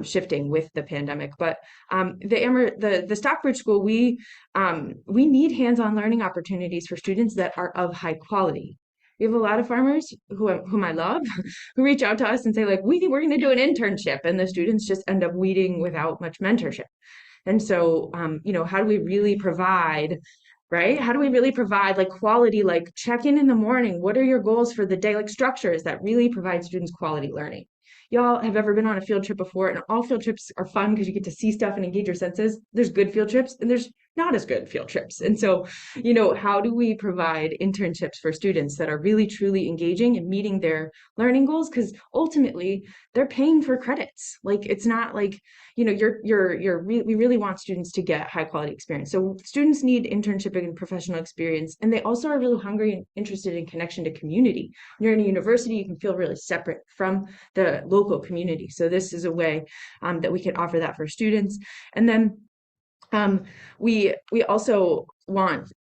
shifting with the pandemic. But the Stockbridge School, we need hands-on learning opportunities for students that are of high quality. We have a lot of farmers whom I love who reach out to us and say like, we're going to do an internship, and the students just end up weeding without much mentorship. And so, you know, how do we really provide, right? How do we really provide like quality, like check in the morning? What are your goals for the day? Like structures that really provide students quality learning. Y'all have ever been on a field trip before? And all field trips are fun because you get to see stuff and engage your senses. There's good field trips and there's not as good field trips. And so, you know, how do we provide internships for students that are really truly engaging and meeting their learning goals? Because ultimately they're paying for credits. Like it's not like, you know, we really want students to get high quality experience. So students need internship and professional experience, and they also are really hungry and interested in connection to community. When you're in a university, you can feel really separate from the local community. So this is a way that we can offer that for students. And then we also want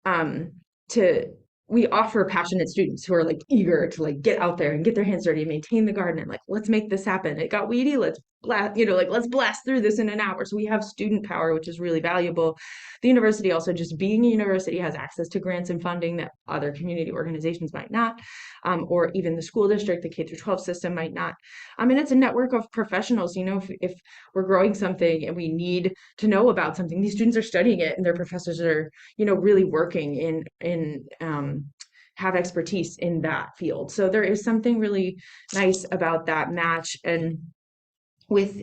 we offer passionate students who are like eager to like get out there and get their hands dirty and maintain the garden, and like, let's make this happen. It got weedy, let's blast through this in an hour. So we have student power, which is really valuable. The university also, just being a university, has access to grants and funding that other community organizations might not, or even the school district, the K-12 system might not. And it's a network of professionals. You know, if we're growing something and we need to know about something, these students are studying it and their professors are, you know, really working in have expertise in that field. So there is something really nice about that match. And with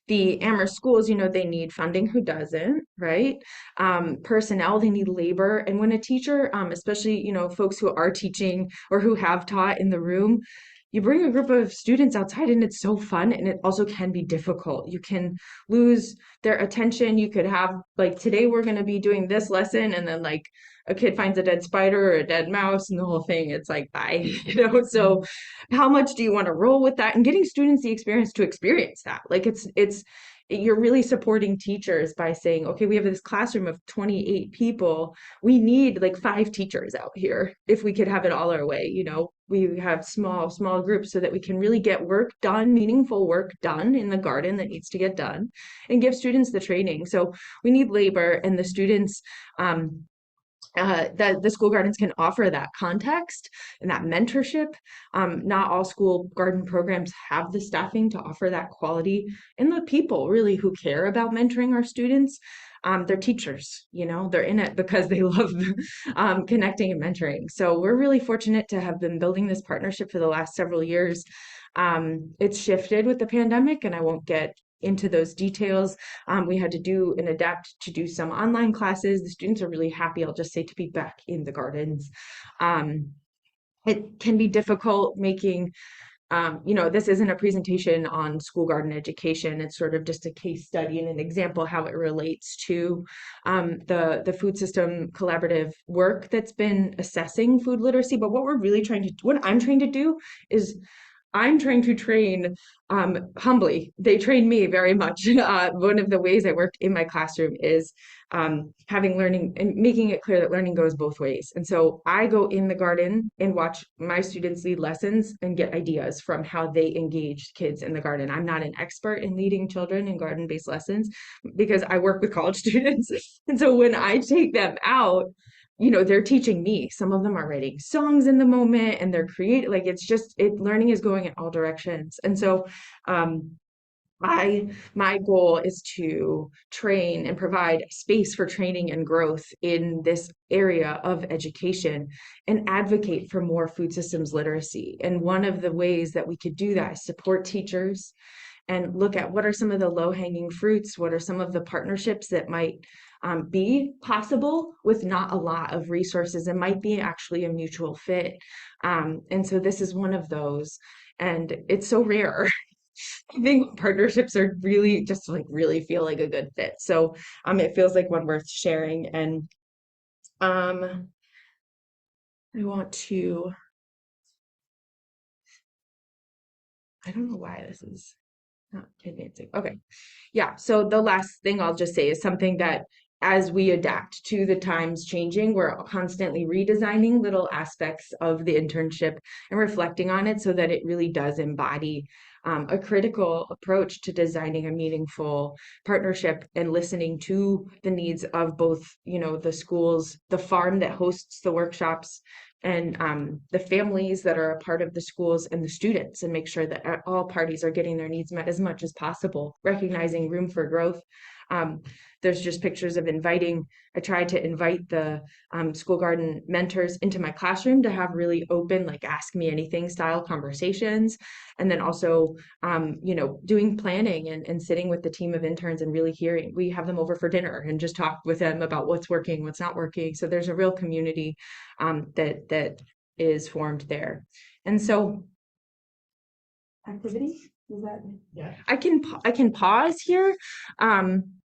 the Amherst schools, you know, they need funding. Who doesn't, right? Personnel, they need labor. And when a teacher, especially, you know, folks who are teaching or who have taught in the room, you bring a group of students outside and it's so fun, and it also can be difficult. You can lose their attention. You could have like, today we're going to be doing this lesson, and then like a kid finds a dead spider or a dead mouse and the whole thing, it's like, bye, you know? So how much do you want to roll with that? And getting students the experience to experience that. Like you're really supporting teachers by saying, okay, we have this classroom of 28 people. We need like 5 teachers out here. If we could have it all our way, you know, we have small groups so that we can really get work done, meaningful work done in the garden that needs to get done, and give students the training. So we need labor, and the students, that the school gardens can offer that context and that mentorship. Not all school garden programs have the staffing to offer that quality, and the people really who care about mentoring our students, they're teachers, you know, they're in it because they love connecting and mentoring. So we're really fortunate to have been building this partnership for the last several years. It's shifted with the pandemic, and I won't get into those details. We had to do and adapt to do some online classes. The students are really happy, I'll just say, to be back in the gardens. It can be difficult making this isn't a presentation on school garden education. It's sort of just a case study and an example how it relates to the food system collaborative work that's been assessing food literacy. But what I'm trying to do is I'm trying to train humbly. They train me very much. One of the ways I work in my classroom is having learning and making it clear that learning goes both ways. And so I go in the garden and watch my students lead lessons and get ideas from how they engage kids in the garden. I'm not an expert in leading children in garden-based lessons because I work with college students. And so when I take them out, they're teaching me. Some of them are writing songs in the moment and they're creating, like, learning is going in all directions. And so, my goal is to train and provide space for training and growth in this area of education and advocate for more food systems literacy. And one of the ways that we could do that is support teachers and look at what are some of the low-hanging fruits, what are some of the partnerships that might be possible with not a lot of resources and might be actually a mutual fit. And so this is one of those, and it's so rare. I think partnerships are really just really feel like a good fit. So it feels like one worth sharing. And I don't know why this is not advancing. Okay. Yeah. So the last thing I'll just say is something that as we adapt to the times changing, we're constantly redesigning little aspects of the internship and reflecting on it so that it really does embody a critical approach to designing a meaningful partnership and listening to the needs of both, the schools, the farm that hosts the workshops, and the families that are a part of the schools and the students, and make sure that all parties are getting their needs met as much as possible, recognizing room for growth. There's just pictures of I tried to invite the school garden mentors into my classroom to have really open, ask me anything style conversations. And then also, doing planning and sitting with the team of interns and really hearing, we have them over for dinner and just talk with them about what's working, what's not working. So there's a real community that is formed there. And so activity, is that? Yeah. I can pause here.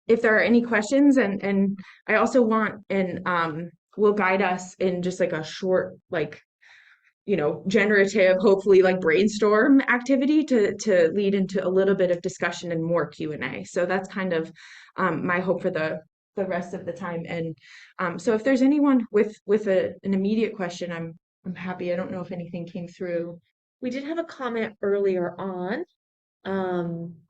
If there are any questions, and I also want will guide us in just a short, generative, hopefully brainstorm activity to lead into a little bit of discussion and more Q&A. So that's kind of my hope for the rest of the time. And so if there's anyone with an immediate question, I'm happy. I don't know if anything came through. We did have a comment earlier on.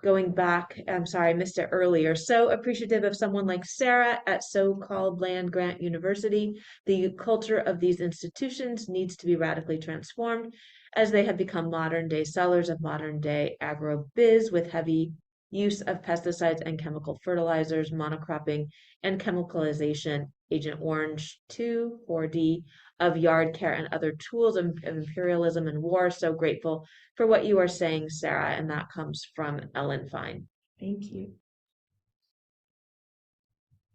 Going back, I'm sorry, I missed it earlier. So appreciative of someone like Sarah at so-called land grant university. The culture of these institutions needs to be radically transformed as they have become modern day sellers of modern day agro biz with heavy use of pesticides and chemical fertilizers, monocropping, and chemicalization, Agent Orange 2, 4D, of yard care and other tools of imperialism and war. So grateful for what you are saying, Sarah, and that comes from Ellen Fine. Thank you.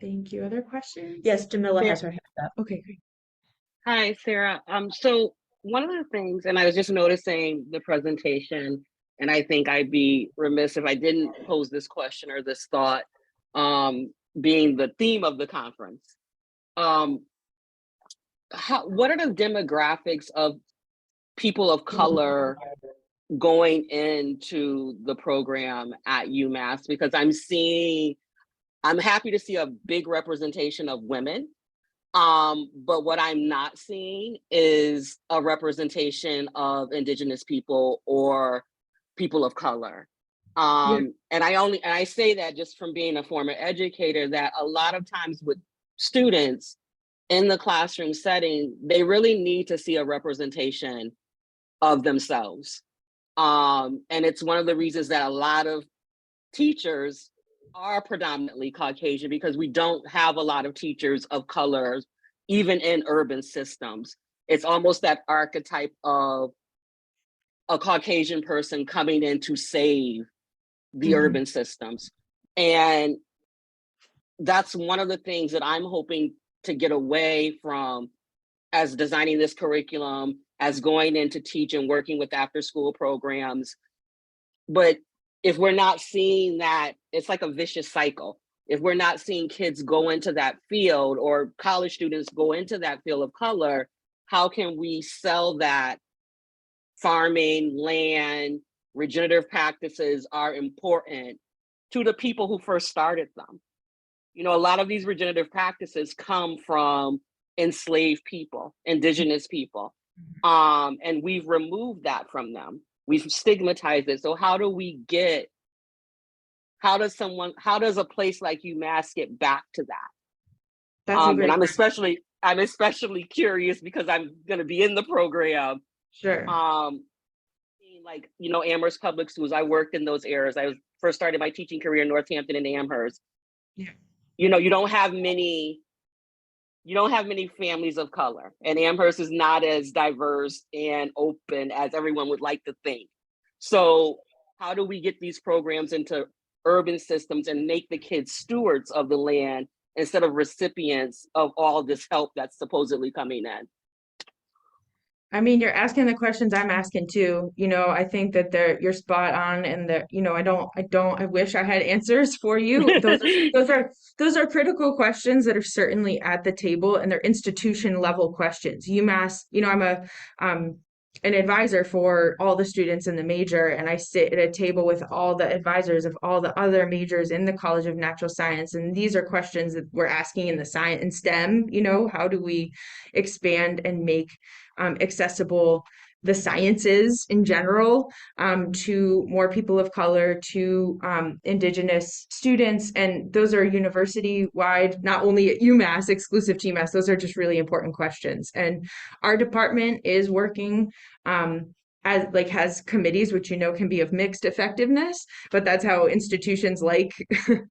Thank you. Other questions? Yes, Jamila has her hand up. Okay, great. Hi, Sarah. So one of the things, and I was just noticing the presentation, and I think I'd be remiss if I didn't pose this question or this thought, being the theme of the conference. What are the demographics of people of color going into the program at UMass? Because I'm happy to see a big representation of women. But what I'm not seeing is a representation of Indigenous people or people of color. And I say that just from being a former educator, that a lot of times with students in the classroom setting, they really need to see a representation of themselves. And it's one of the reasons that a lot of teachers are predominantly Caucasian, because we don't have a lot of teachers of color, even in urban systems. It's almost that archetype of a Caucasian person coming in to save the urban systems. And that's one of the things that I'm hoping to get away from as designing this curriculum as going into teaching, working with after school programs. But if we're not seeing that, it's like a vicious cycle. If we're not seeing kids go into that field or college students go into that field of color, how can we sell that farming, land, regenerative practices are important to the people who first started them? You know, a lot of these regenerative practices come from enslaved people, indigenous people, and we've removed that from them. We've stigmatized it. So how do we get, how does a place like UMass get back to that? That's a And great I'm especially curious because I'm going to be in the program. Sure. Like, you know, Amherst Public Schools, I worked in those areas. I was first started my teaching career in Northampton and Amherst. Yeah. You know, you don't have many families of color, and Amherst is not as diverse and open as everyone would like to think. So how do we get these programs into urban systems and make the kids stewards of the land instead of recipients of all this help that's supposedly coming in? I mean, you're asking the questions I'm asking too. You know, I think that you're spot on, and that, you know, I wish I had answers for you. Those are critical questions that are certainly at the table, and they're institution level questions. UMass, you know, I'm an advisor for all the students in the major, and I sit at a table with all the advisors of all the other majors in the College of Natural Science, and these are questions that we're asking in the science and STEM. You know, how do we expand and make accessible the sciences in general, to more people of color, to Indigenous students. And those are university-wide, not only at UMass, exclusive to UMass. Those are just really important questions. And our department is working has committees, which, you know, can be of mixed effectiveness, but that's how institutions like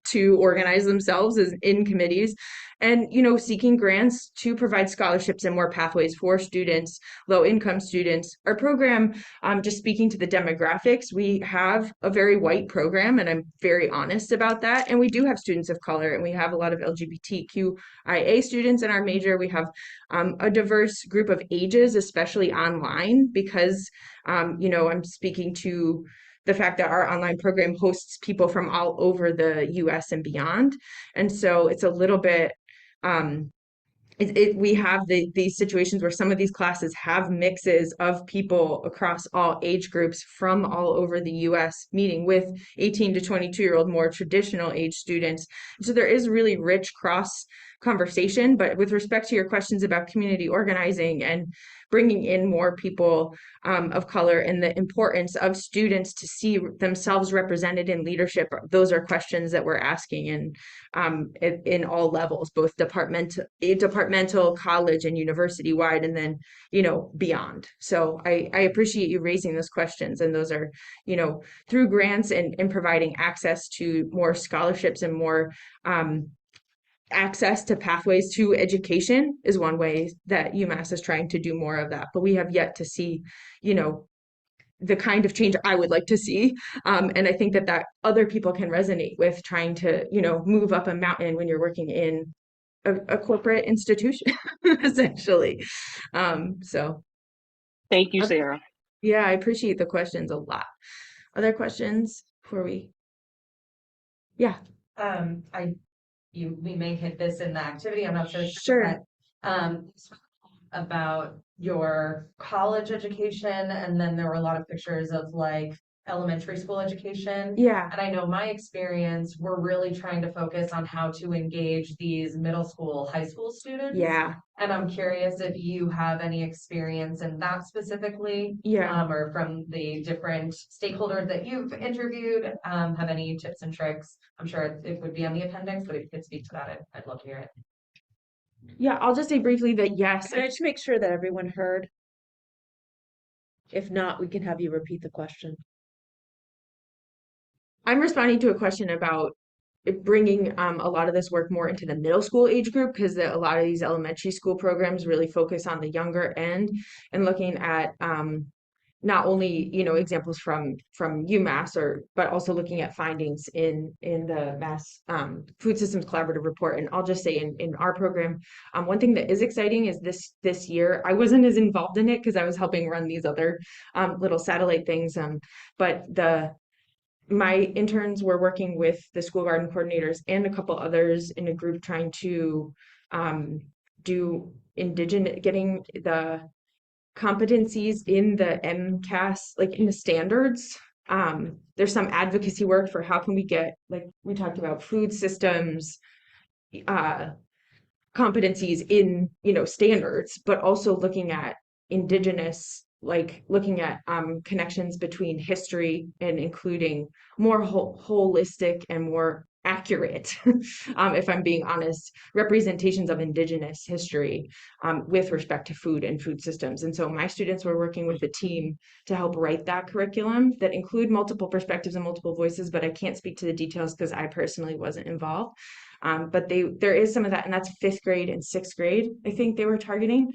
to organize themselves, is in committees. And, you know, seeking grants to provide scholarships and more pathways for students, low income students. Our program, just speaking to the demographics, we have a very white program, and I'm very honest about that. And we do have students of color, and we have a lot of LGBTQIA students in our major. We have a diverse group of ages, especially online, because, you know, I'm speaking to the fact that our online program hosts people from all over the US and beyond. And so it's a little bit, we have these situations where some of these classes have mixes of people across all age groups from all over the US, meeting with 18 to 22-year-old more traditional age students. So there is really rich cross conversation. But with respect to your questions about community organizing and bringing in more people of color, and the importance of students to see themselves represented in leadership, those are questions that we're asking in all levels, both departmental, college, and university wide, and then, you know, beyond. So I appreciate you raising those questions, and those are, you know, through grants and providing access to more scholarships and more access to pathways to education is one way that UMass is trying to do more of that. But we have yet to see, you know, the kind of change I would like to see. And I think that other people can resonate with trying to, you know, move up a mountain when you're working in a corporate institution, essentially. So. Thank you, Sarah. Yeah, I appreciate the questions a lot. Other questions before we? Yeah. We may hit this in the activity, I'm not so sure. Sure. But, about your college education, and then there were a lot of pictures of like elementary school education. Yeah. And I know my experience, we're really trying to focus on how to engage these middle school, high school students. Yeah. And I'm curious if you have any experience in that specifically. Yeah. Or from the different stakeholders that you've interviewed, have any tips and tricks? I'm sure it would be on the appendix, but if you could speak to that, I'd love to hear it. Yeah, I'll just say briefly that yes. Can I just make sure that everyone heard? If not, we can have you repeat the question. I'm responding to a question about bringing a lot of this work more into the middle school age group, because a lot of these elementary school programs really focus on the younger end, and looking at not only, you know, examples from UMass but also looking at findings in the Mass Food Systems Collaborative Report. And I'll just say in our program, one thing that is exciting is this year, I wasn't as involved in it because I was helping run these other little satellite things. But my interns were working with the school garden coordinators and a couple others in a group trying to do getting the competencies in the MCAS, like in the standards. There's some advocacy work for how can we get, like we talked about, food systems competencies in, you know, standards, but also looking at indigenous, like looking at connections between history and including more holistic and more accurate, if I'm being honest, representations of indigenous history with respect to food and food systems. And so my students were working with a team to help write that curriculum that include multiple perspectives and multiple voices, but I can't speak to the details because I personally wasn't involved. But there is some of that, and that's 5th grade and 6th grade, I think they were targeting.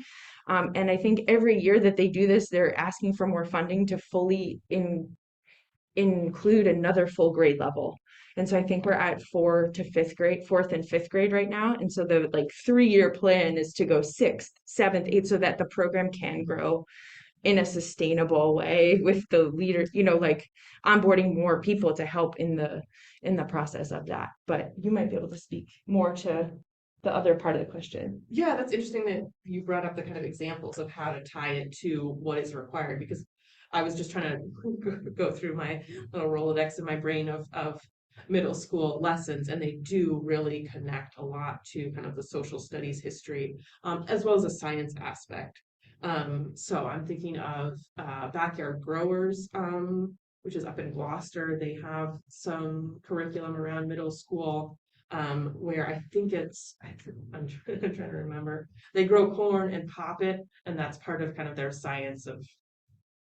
And I think every year that they do this, they're asking for more funding to fully include another full grade level. And so I think we're at 4th and 5th grade right now. And so the like 3-year plan is to go 6th, 7th, 8th, so that the program can grow in a sustainable way with the leader, you know, like onboarding more people to help in the process of that. But you might be able to speak more to the other part of the question. Yeah, that's interesting that you brought up the kind of examples of how to tie it to what is required, because I was just trying to go through my little Rolodex in my brain of middle school lessons, and they do really connect a lot to kind of the social studies history, as well as a science aspect. So I'm thinking of Backyard Growers, which is up in Gloucester. They have some curriculum around middle school, where I think I'm trying to remember. They grow corn and pop it, and that's part of kind of their science of,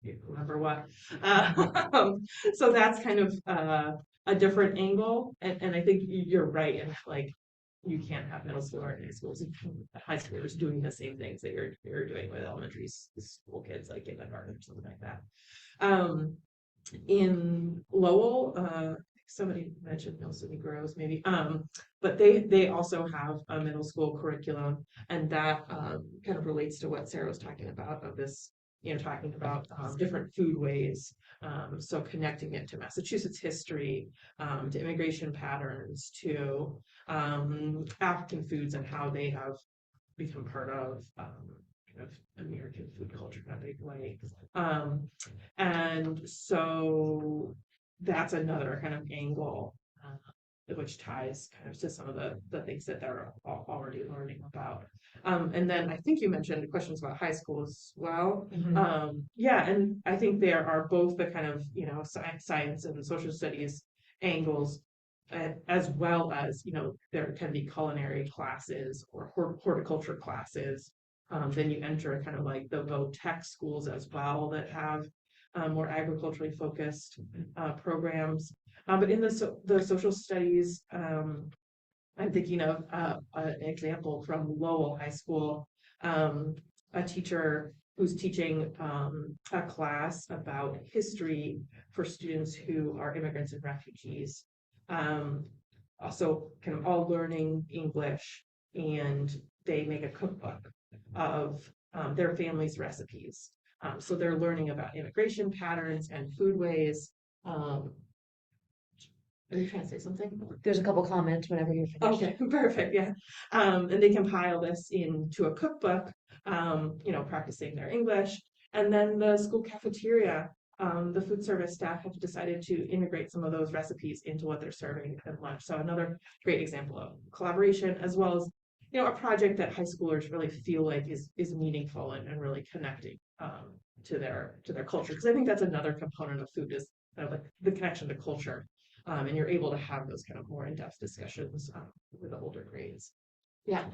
you remember what. So that's kind of a different angle, and I think you're right, and like you can't have middle school or high schools and high schoolers doing the same things that you're doing with elementary school kids, like kindergarten or something like that. In Lowell, somebody mentioned Mill City Grows maybe, but they also have a middle school curriculum, and that kind of relates to what Sarah was talking about, of this, you know, talking about different foodways. So connecting it to Massachusetts history, to immigration patterns, to African foods and how they have become part of kind of American food culture in a big way. And so that's another kind of angle, which ties kind of to some of the things that they're already learning about. And then I think you mentioned questions about high school as well. Yeah, and I think there are both the kind of, you know, science and social studies angles, as well as, you know, there can be culinary classes or horticulture classes. Then you enter kind of like the vo-tech schools as well that have more agriculturally focused programs. But in the social studies, I'm thinking of an example from Lowell High School, a teacher who's teaching a class about history for students who are immigrants and refugees. Also kind of all learning English, and they make a cookbook of their family's recipes. So they're learning about immigration patterns and foodways. Are you trying to say something? There's a couple comments whenever you're finished. Okay, perfect, yeah. And they compile this into a cookbook, you know, practicing their English. And then the school cafeteria, the food service staff have decided to integrate some of those recipes into what they're serving at lunch. So another great example of collaboration, as well as, you know, a project that high schoolers really feel like is meaningful and really connecting to their culture. Because I think that's another component of food, is kind of like the connection to culture. And you're able to have those kind of more in-depth discussions with the older grades. Yeah.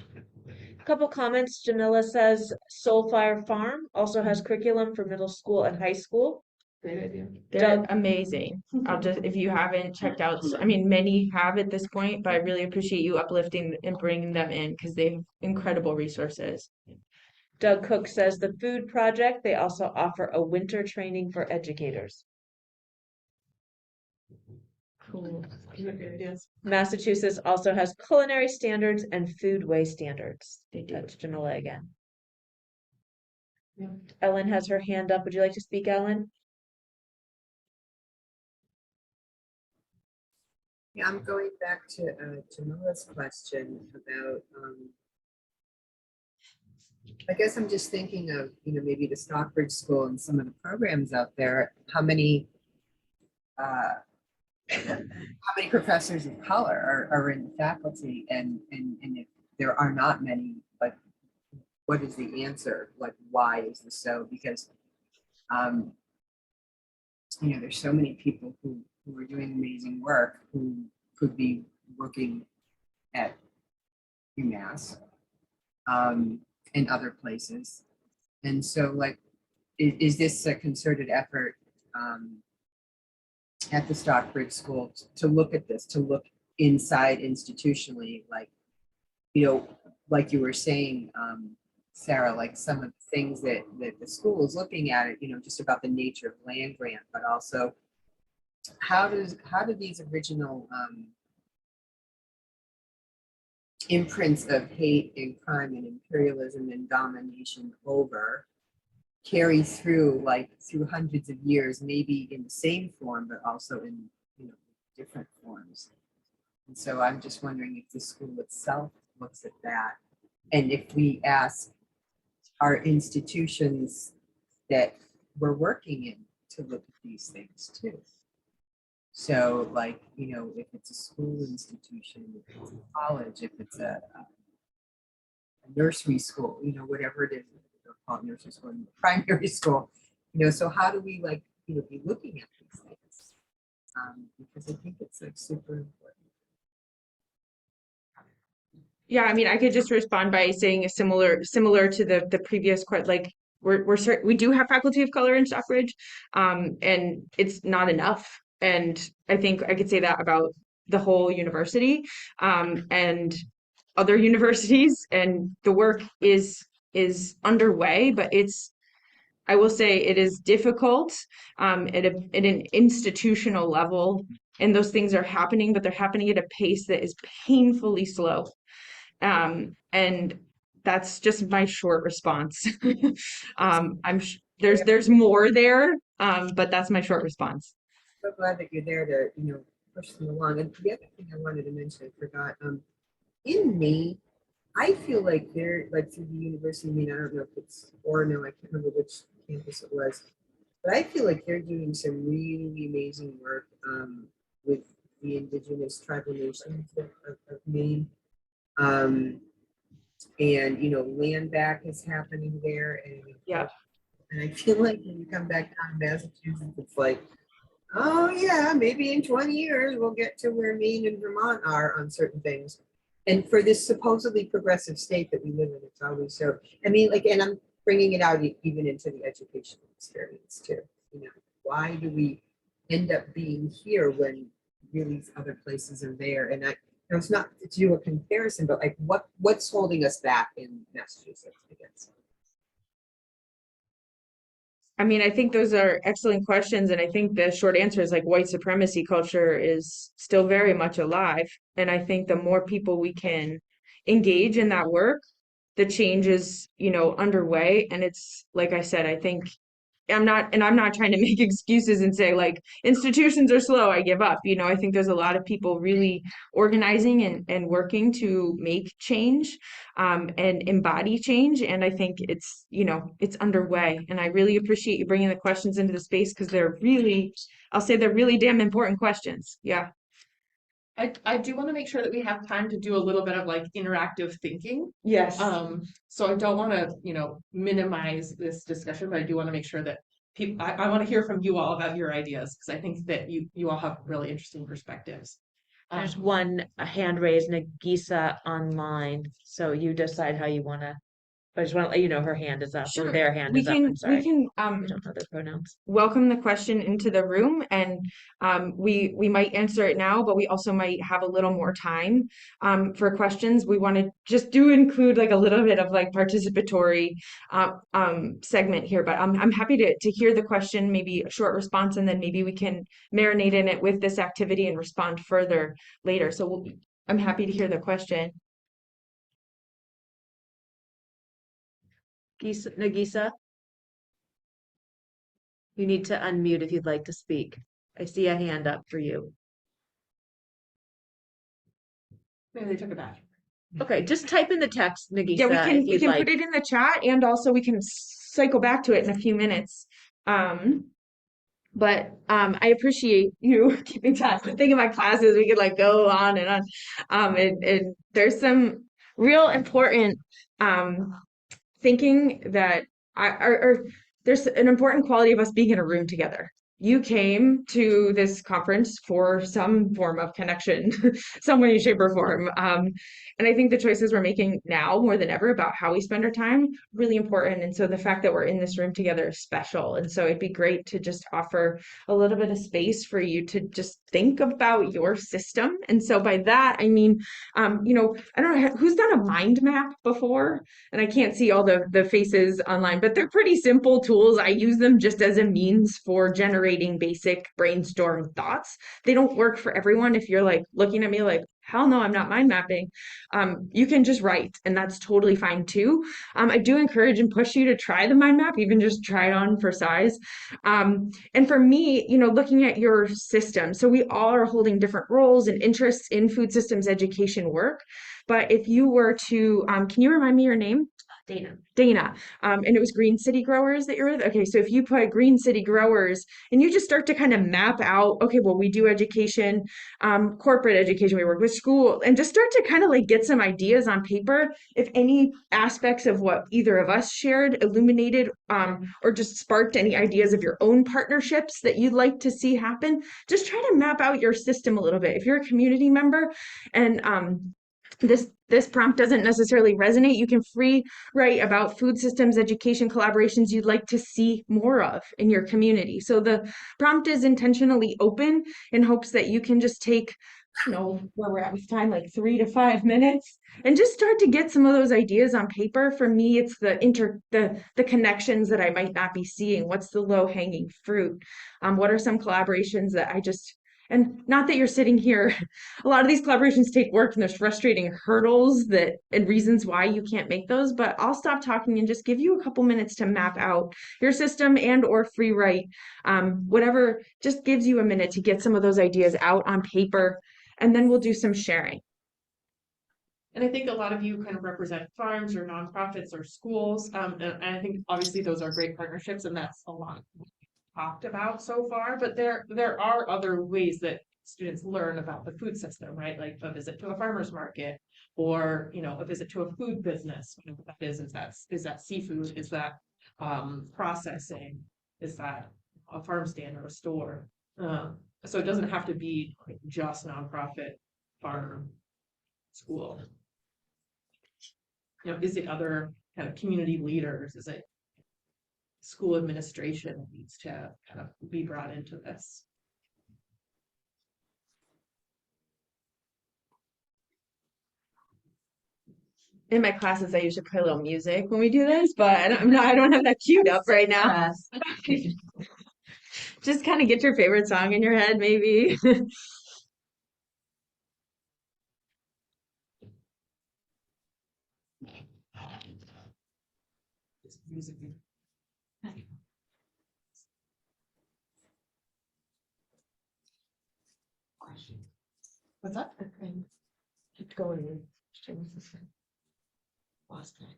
A couple comments. Jamila says Soulfire Farm also has curriculum for middle school and high school. Great idea. They're amazing. If you haven't checked out, I mean, many have at this point, but I really appreciate you uplifting and bringing them in because they have incredible resources. Doug Cook says the food project, they also offer a winter training for educators. Cool. Yes. Massachusetts also has culinary standards and foodway standards. That's Jamila again. Yeah. Ellen has her hand up. Would you like to speak, Ellen? Yeah, I'm going back to Jamila's question about, I guess I'm just thinking of, maybe the Stockbridge School and some of the programs out there, how many professors of color are in the faculty, and if there are not many, like, what is the answer? Like, why is this so? Because, there's so many people who are doing amazing work who could be working at Umass, and other places. And so, like, is this a concerted effort at the Stockbridge School to look at this, to look inside institutionally, like, like you were saying, Sarah, like some of the things that the school is looking at it, just about the nature of land grant, but also how do these original imprints of hate and crime and imperialism and domination over carry through, like, through hundreds of years, maybe in the same form, but also in different forms. And so I'm just wondering if the school itself looks at that, and if we ask our institutions that we're working in to look at these things too. So, like, if it's a school institution, if it's a college, if it's a nursery school, whatever it is, they'll call it nursery school, primary school, so how do we, like, be looking at these things? Because I think it's, like, super important. Yeah, I mean, I could just respond by saying a similar to the previous question. Like, we do have faculty of color in Stockbridge, and it's not enough. And I think I could say that about the whole university, and other universities. And the work is underway, but I will say it is difficult at an institutional level, and those things are happening, but they're happening at a pace that is painfully slow. And that's just my short response. There's more there, but that's my short response. So glad that you're there to, push them along. And the other thing I wanted to mention, I forgot, in Maine, I feel like they're, like, through the university, I mean, I don't know if it's Orono, I can't remember which campus it was, but I feel like they're doing some really amazing work with the indigenous tribal nations of Maine. And land back is happening there, and I feel like when you come back down to Massachusetts, it's like, oh yeah, maybe in 20 years we'll get to where Maine and Vermont are on certain things. And for this supposedly progressive state that we live in, it's always so. I mean, like, and I'm bringing it out even into the educational experience too. Why do we end up being here when really other places are there? And it's not to do a comparison, but, like, what's holding us back in Massachusetts, I guess. I mean, I think those are excellent questions, and I think the short answer is, like, white supremacy culture is still very much alive. And I think the more people we can engage in that work, the change is, underway. And it's, like I said, I think I'm not trying to make excuses and say, like, institutions are slow, I give up. I think there's a lot of people really organizing and working to make change, and embody change. And I think it's underway. And I really appreciate you bringing the questions into the space, because I'll say they're really damn important questions. Yeah. I do want to make sure that we have time to do a little bit of, like, interactive thinking. Yes. So I don't want to, minimize this discussion, but I do want to make sure that I want to hear from you all about your ideas, because I think that you all have really interesting perspectives. There's a hand raised, Nagisa, online. So you decide how you want to But I just want to let you know her hand is up, or Sure. their hand We is up. can, I'm sorry. we can, I don't know their pronouns. welcome the question into the room, and we might answer it now, but we also might have a little more time for questions. We want to just do include like a little bit of like participatory segment here, but I'm happy to hear the question, maybe a short response, and then maybe we can marinate in it with this activity and respond further later. So I'm happy to hear the question. Nagisa, you need to unmute if you'd like to speak. I see a hand up for you. Maybe they took it back. Okay, just type in the text, Nagisa, Yeah, we if you'd can like. put it in the chat, and also we can cycle back to it in a few minutes. But I appreciate you keeping time. I think in my classes we could like go on and on. And there's some real important thinking that there's an important quality of us being in a room together. You came to this conference for some form of connection, some way, shape, or form. And I think the choices we're making now more than ever about how we spend our time, really important. And so the fact that we're in this room together is special. And so it'd be great to just offer a little bit of space for you to just think about your system. And so by that, I mean, I don't know, who's done a mind map before? And I can't see all the faces online, but they're pretty simple tools. I use them just as a means for generating basic brainstorm thoughts. They don't work for everyone. If you're like looking at me like, hell no, I'm not mind mapping. You can just write, and that's totally fine too. I do encourage and push you to try the mind map, even just try it on for size. And for me, looking at your system, so we all are holding different roles and interests in food systems education work. But if you were to, can you remind me your name? Dana. And it was Green City Growers that you're with? Okay, so if you put Green City Growers and you just start to kind of map out, okay, well, we do education, corporate education, we work with school, and just start to kind of like get some ideas on paper. If any aspects of what either of us shared illuminated or just sparked any ideas of your own partnerships that you'd like to see happen, just try to map out your system a little bit. If you're a community member and this prompt doesn't necessarily resonate, you can free write about food systems education collaborations you'd like to see more of in your community. So the prompt is intentionally open in hopes that you can just take, where we're at with time, like 3 to 5 minutes, and just start to get some of those ideas on paper. For me, it's the connections that I might not be seeing. What's the low hanging fruit? What are some collaborations that and not that you're sitting here, a lot of these collaborations take work and there's frustrating hurdles and reasons why you can't make those, but I'll stop talking and just give you a couple minutes to map out your system and or free write, whatever just gives you a minute to get some of those ideas out on paper, and then we'll do some sharing. And I think a lot of you kind of represent farms or nonprofits or schools. And I think obviously those are great partnerships, and that's a lot talked about so far, but there are other ways that students learn about the food system, right? Like a visit to a farmer's market, or a visit to a food business. What that is that seafood? Is that processing? Is that a farm stand or a store? So it doesn't have to be like just nonprofit, farm, school. Is it other kind of community leaders? Is it school administration needs to kind of be brought into this? In my classes, I usually play a little music when we do this, but I don't have that queued up right now. Just kind of get your favorite song in your head, maybe. Music. What's up? Keep going. Last time.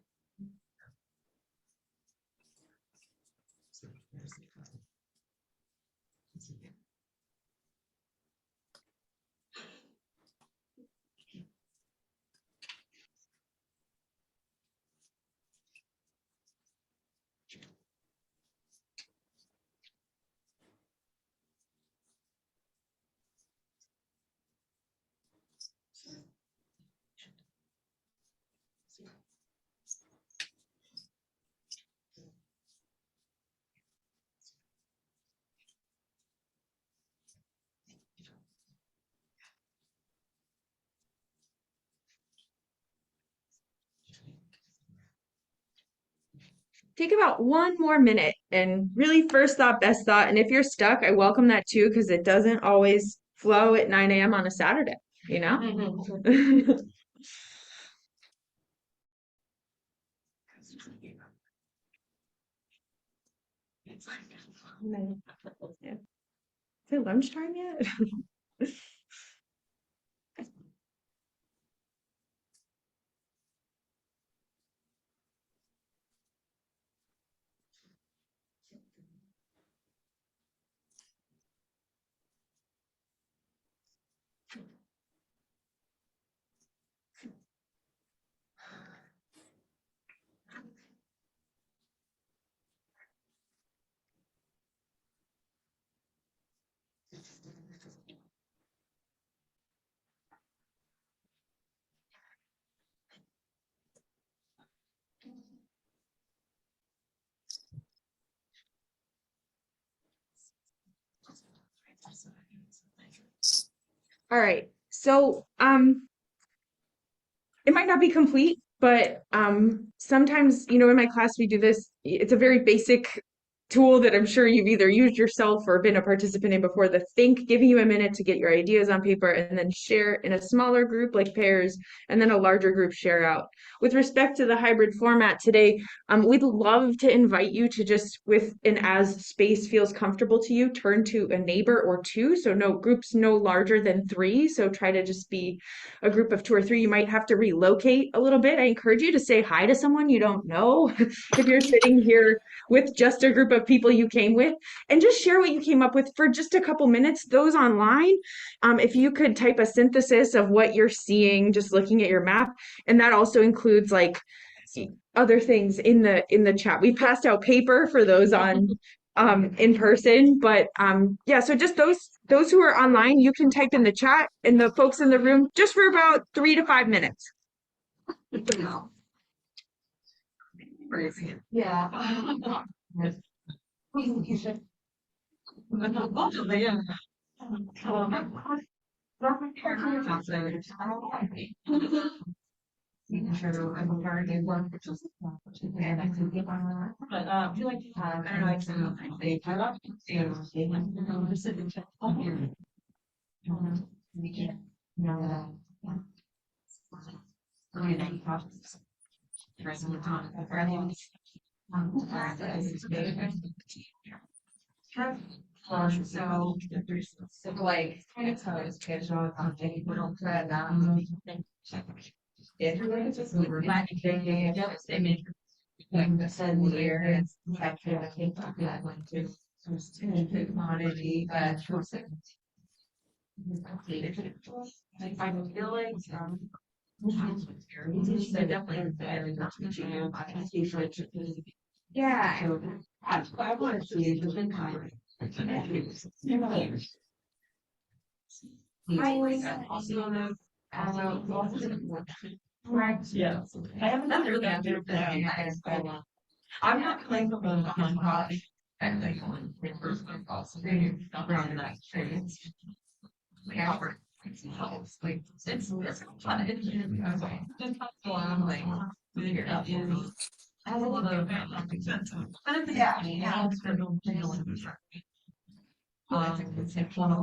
take about one more minute and really first thought, best thought. And if you're stuck, I welcome that too, because it doesn't always flow at 9 a.m. on a Saturday, you know? Is it lunchtime yet? All right. So, it might not be complete, but sometimes, you know, in my class we do this. It's a very basic tool that I'm sure you've either used yourself or been a participant in before, the think, giving you a minute to get your ideas on paper and then share in a smaller group like pairs and then a larger group share out. With respect to the hybrid format today, we'd love to invite you to just, with and as space feels comfortable to you, turn to a neighbor or two. So no groups no larger than 3. So try to just be a group of 2 or 3. You might have to relocate a little bit. I encourage you to say hi to someone you don't know if you're sitting here with just a group of people you came with, and just share what you came up with for just a couple minutes. Those online, if you could type a synthesis of what you're seeing just looking at your map, and that also includes like other things in the chat. We passed out paper for those on in person, but yeah, so just those who are online, you can type in the chat, and the folks in the room just for about 3 to 5 minutes. Yeah. So like it's always casual little thread it's just like they make like the sun here it's like I think that went to commodity I feel like so definitely very much yeah I want to see the thing yeah. I haven't done really after that. I'm not playing for one on college. And they only first around that experience. Yeah, like it's fun. It's just fun, like figure it out. I have a lot of yeah, it's for it's one of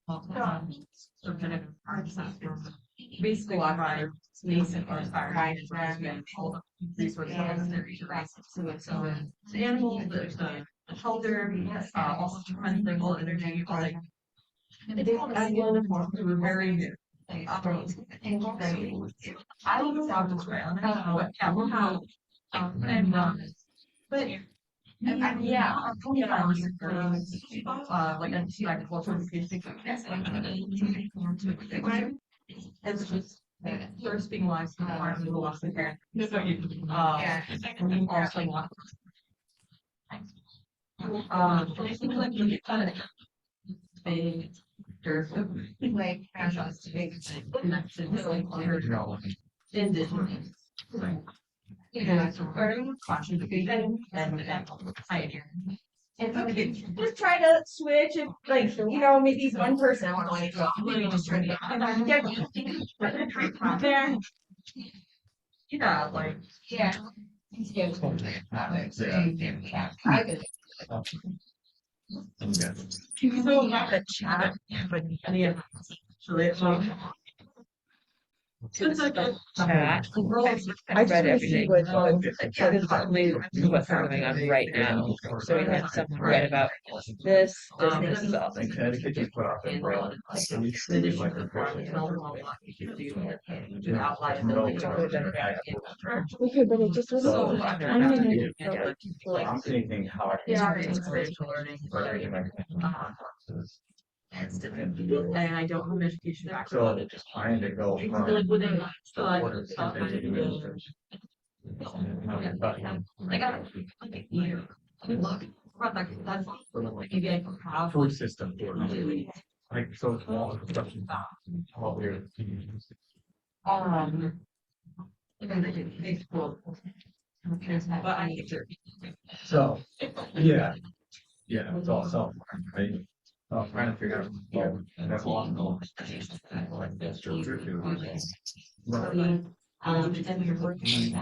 also so kind of basically a lot of basic and all the resources so it's the animals, the shelter, also renewable energy, like as well as we were very new. I don't know how to trail, and I don't know what how and but yeah, I was like a agricultural basic it's just first being lost in the arms of the lost the parent. So you and then also want like you kind of big like us to make connections like indigenous. Yeah, so very contribution and pioneer. And okay, just try to switch if like you know maybe one person like maybe just try to get there. Yeah, like yeah. So about the chat, but any of It's like a chat. I read everything. What's going on right now. So we had something right about this is all. Connecticut just put out their braille. Okay, but it just was. I'm gonna. I'm thinking how I can. Experiential learning. And I don't have an education background. So just trying to go. I feel like within like Food system. Like so small. But I need to. So, yeah, yeah, it's all self, right? I'm trying to figure out, and that's a lot of noise. Like that's true. And you're working.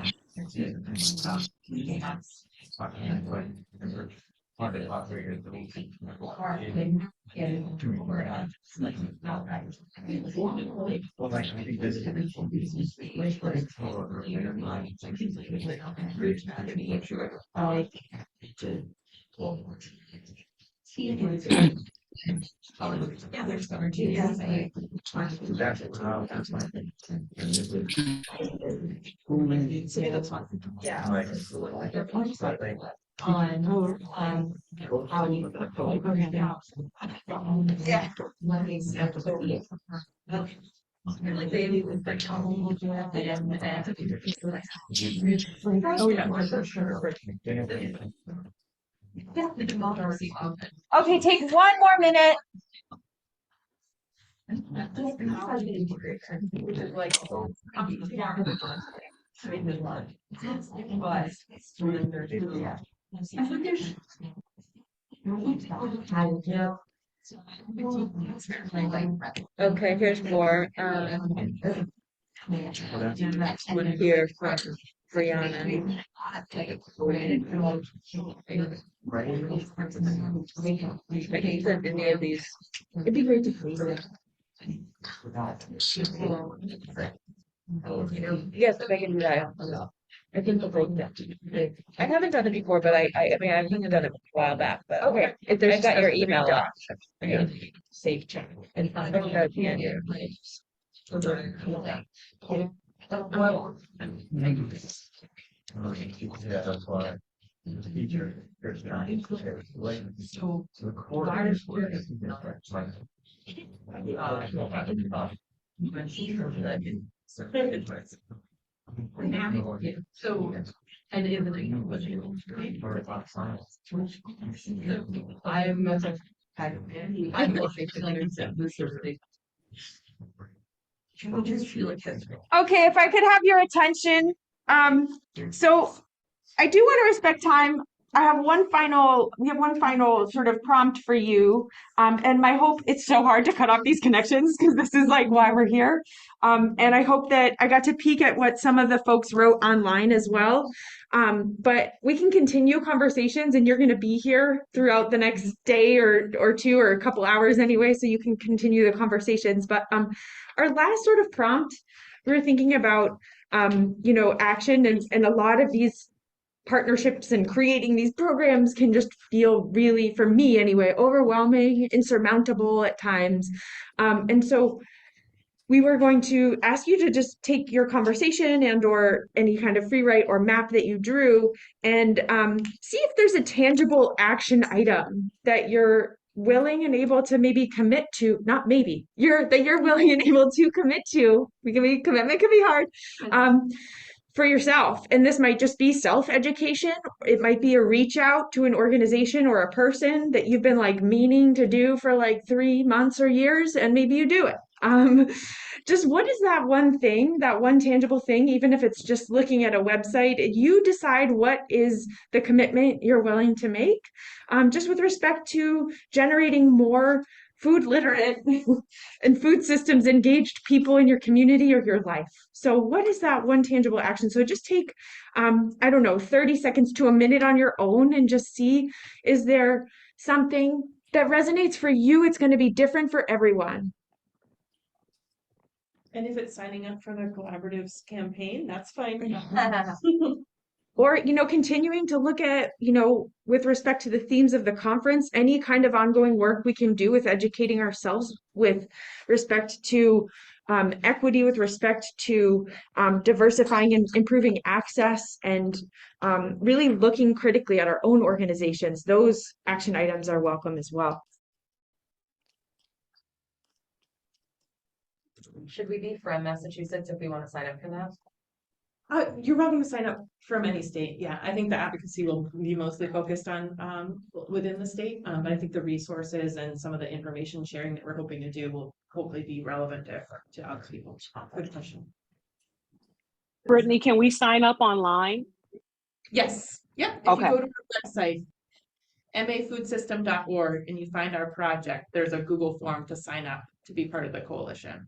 Yeah, there's energy. Yeah. So that's fine. Yeah. On how you program the house. Yeah. Like they would like oh yeah, for sure. Okay, take one more minute. Okay, here's more. Here from Brianna. I think that any of these, it'd be great to see them. Yes, if I can do that. I think the break that. I haven't done it before, but I mean, I think I've done it a while back, but. Okay, if there's. I got your email up. Yeah. Safe check. And find out at the end. Yeah, that's why. Teacher. So the core. So, and in the I'm Okay, if I could have your attention. So I do want to respect time. We have one final sort of prompt for you. And my hope, it's so hard to cut off these connections because this is like why we're here. And I hope that I got to peek at what some of the folks wrote online as well. But we can continue conversations and you're going to be here throughout the next day or two or a couple hours anyway, so you can continue the conversations. But our last sort of prompt, we were thinking about, action and a lot of these partnerships and creating these programs can just feel really, for me anyway, overwhelming, insurmountable at times. And so we were going to ask you to just take your conversation and or any kind of free write or map that you drew and see if there's a tangible action item that you're willing and able to maybe commit to, not maybe, you're willing and able to commit to. Commitment can be hard. For yourself. And this might just be self-education. It might be a reach out to an organization or a person that you've been like meaning to do for like 3 months or years, and maybe you do it. Just what is that one thing, that one tangible thing, even if it's just looking at a website, you decide what is the commitment you're willing to make, just with respect to generating more food literate and food systems engaged people in your community or your life. So what is that one tangible action? So just take, I don't know, 30 seconds to a minute on your own and just see, is there something that resonates for you? It's going to be different for everyone. And if it's signing up for the collaboratives campaign, that's fine. Or, continuing to look at, with respect to the themes of the conference, any kind of ongoing work we can do with educating ourselves with respect to equity, with respect to diversifying and improving access, and really looking critically at our own organizations. Those action items are welcome as well. Should we be from Massachusetts if we want to sign up for that? You're welcome to sign up from any state. Yeah, I think the advocacy will be mostly focused on within the state, but I think the resources and some of the information sharing that we're hoping to do will hopefully be relevant to other people. Good question. Brittany, can we sign up online? Yes. Yep. If Okay. you go to our website, mafoodsystem.org, and you find our project, there's a Google form to sign up to be part of the coalition.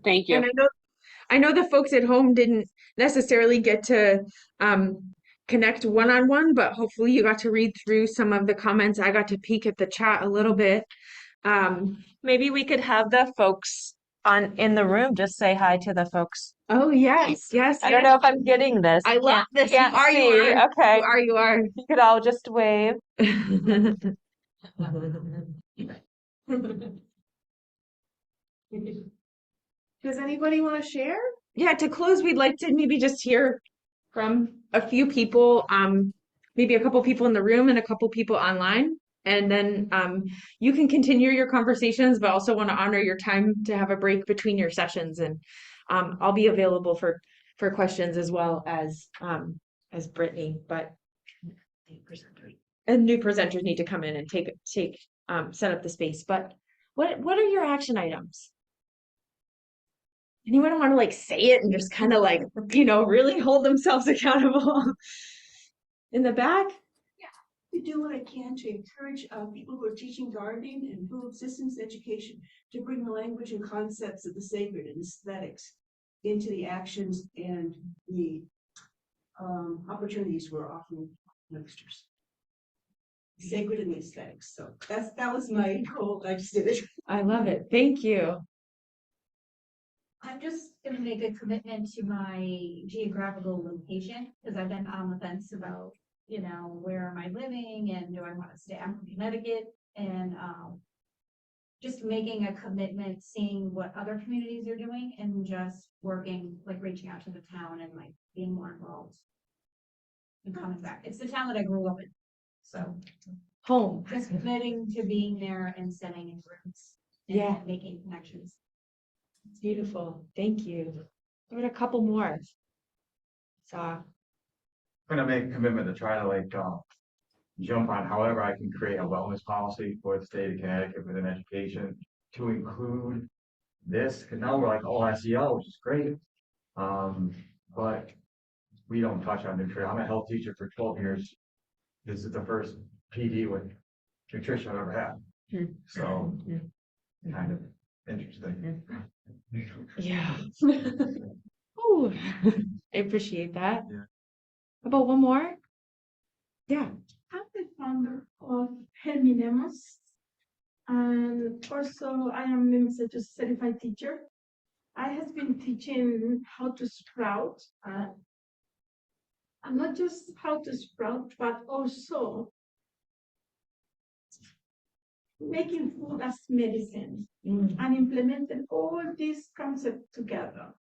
Thank you. And I know the folks at home didn't necessarily get to connect one-on-one, but hopefully you got to read through some of the comments. I got to peek at the chat a little bit. Maybe we could have the folks in the room just say hi to the folks. Oh, yes. I don't know if I'm getting this. I love this. Can't You are, see. you are. Okay. You are. You could all just wave. Does anybody want to share? Yeah, to close, we'd like to maybe just hear from a few people, maybe a couple people in the room and a couple people online. And then you can continue your conversations, but also want to honor your time to have a break between your sessions. And I'll be available for questions as well as Brittany, but and new presenters need to come in and set up the space. But what are your action items? Anyone want to like say it and just kind of like, really hold themselves accountable? In the back? To do what I can to encourage people who are teaching gardening and food systems education to bring the language and concepts of the sacred and aesthetics into the actions and the opportunities we're offering youngsters. Sacred and the aesthetics. So that was my goal. I just did it. I love it. Thank you. I'm just gonna make a commitment to my geographical location, because I've been on the fence about, where am I living and do I want to stay? I'm from Connecticut, and just making a commitment, seeing what other communities are doing, and just working, like reaching out to the town and like being more involved and coming back. It's the town that I grew up in, so home. Just committing to being there and setting in roots. Yeah, making connections. Beautiful. Thank you. Give it a couple more. So I'm gonna make a commitment to try to jump on however I can create a wellness policy for the state of Connecticut within education to include this, because now we're like, oh, SEL, which is great. But we don't touch on nutrition. I'm a health teacher for 12 years. This is the first PD with nutrition I've ever had. So kind of interesting. yeah. Ooh, I appreciate that. Yeah. How about one more? Yeah. I'm the founder of Herminemos, and also I am a Massachusetts certified teacher. I have been teaching how to sprout, and not just how to sprout, but also making food as medicine and implementing all these concepts together.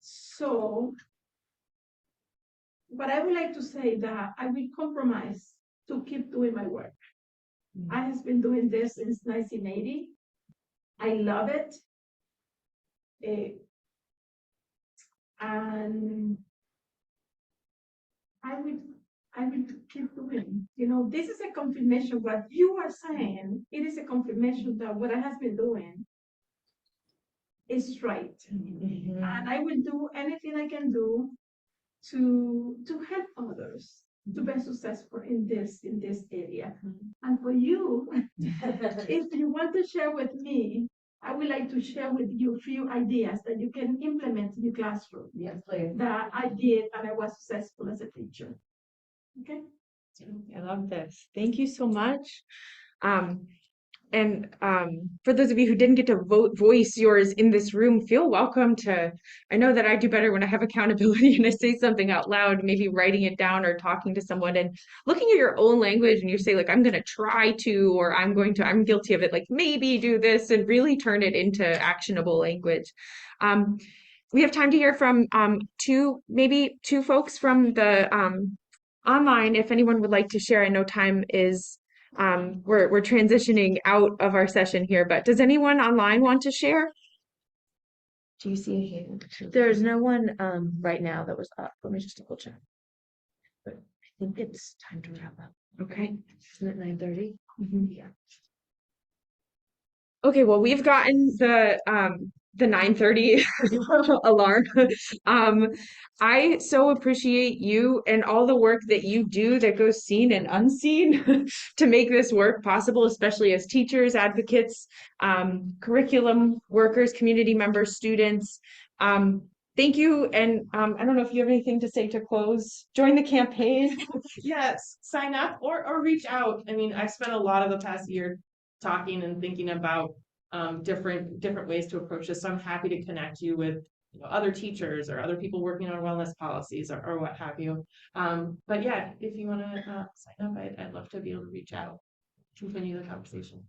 So, but I would like to say that I will compromise to keep doing my work. I have been doing this since 1980. I love it. And I will keep doing. This is a confirmation what you are saying. It is a confirmation that what I have been doing is right. And I will do anything I can do to help others to be successful in this area. And for you, if you want to share with me, I would like to share with you a few ideas that you can implement in your classroom. Yes, please. That I did and I was successful as a teacher. Okay. I love this. Thank you so much. And for those of you who didn't get to voice yours in this room, feel welcome to. I know that I do better when I have accountability and I say something out loud, maybe writing it down or talking to someone and looking at your own language and you say like, I'm going to try to, or I'm guilty of it, like maybe do this and really turn it into actionable language. We have time to hear from two folks from the online, if anyone would like to share. I know time is we're transitioning out of our session here, but does anyone online want to share? Do you see a hand? There's no one right now that was up. Let me just double check. But I think it's time to wrap up. Okay. Isn't it 9:30? Yeah. Okay, well, we've gotten the 9:30 alarm. I so appreciate you and all the work that you do that goes seen and unseen to make this work possible, especially as teachers, advocates, curriculum workers, community members, students. Thank you. And I don't know if you have anything to say to close. Join the campaign. Yes, sign up or reach out. I mean, I've spent a lot of the past year talking and thinking about different ways to approach this. So I'm happy to connect you with other teachers or other people working on wellness policies or what have you. But yeah, if you want to sign up, I'd love to be able to reach out, continue the conversation.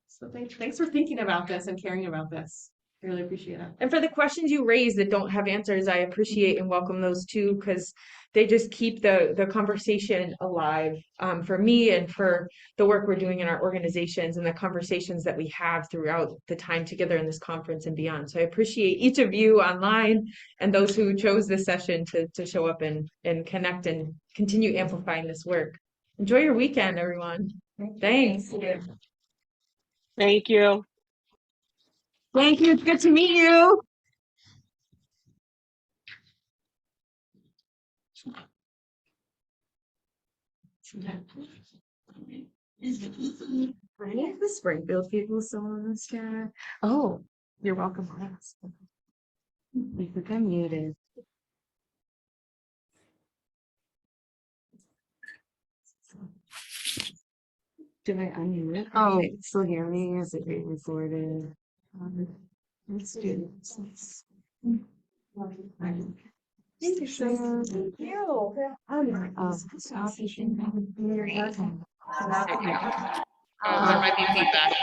So thanks for thinking about this and caring about this. I really appreciate it. And for the questions you raise that don't have answers, I appreciate and welcome those too, because they just keep the conversation alive for me and for the work we're doing in our organizations and the conversations that we have throughout the time together in this conference and beyond. So I appreciate each of you online and those who chose this session to show up and connect and continue amplifying this work. Enjoy your weekend, everyone. Thanks. Thank you. Thank you. It's good to meet you. Any of the Springfield people still on this chat? Oh, you're welcome. I think I'm muted. Do I unmute it? Oh, wait, still hear me? Is it being recorded? Let's do this. Thank you. Thank you. There might be feedback.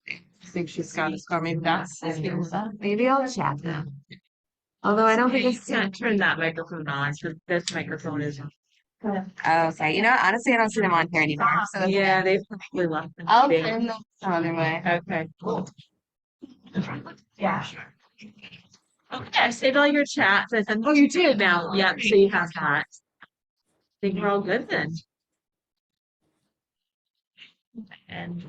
I think she's got us. Or maybe that's Maybe I'll chat them. Although I don't think it's can't turn that microphone on. So this microphone is on. Okay, you know, honestly, I don't see them on here anymore. So Yeah, they've probably left. I'll turn them on their way. Okay. Cool. Yeah. Okay, I saved all your chats. I said, oh, you did now. Yeah, so you have that. I think we're all good then. And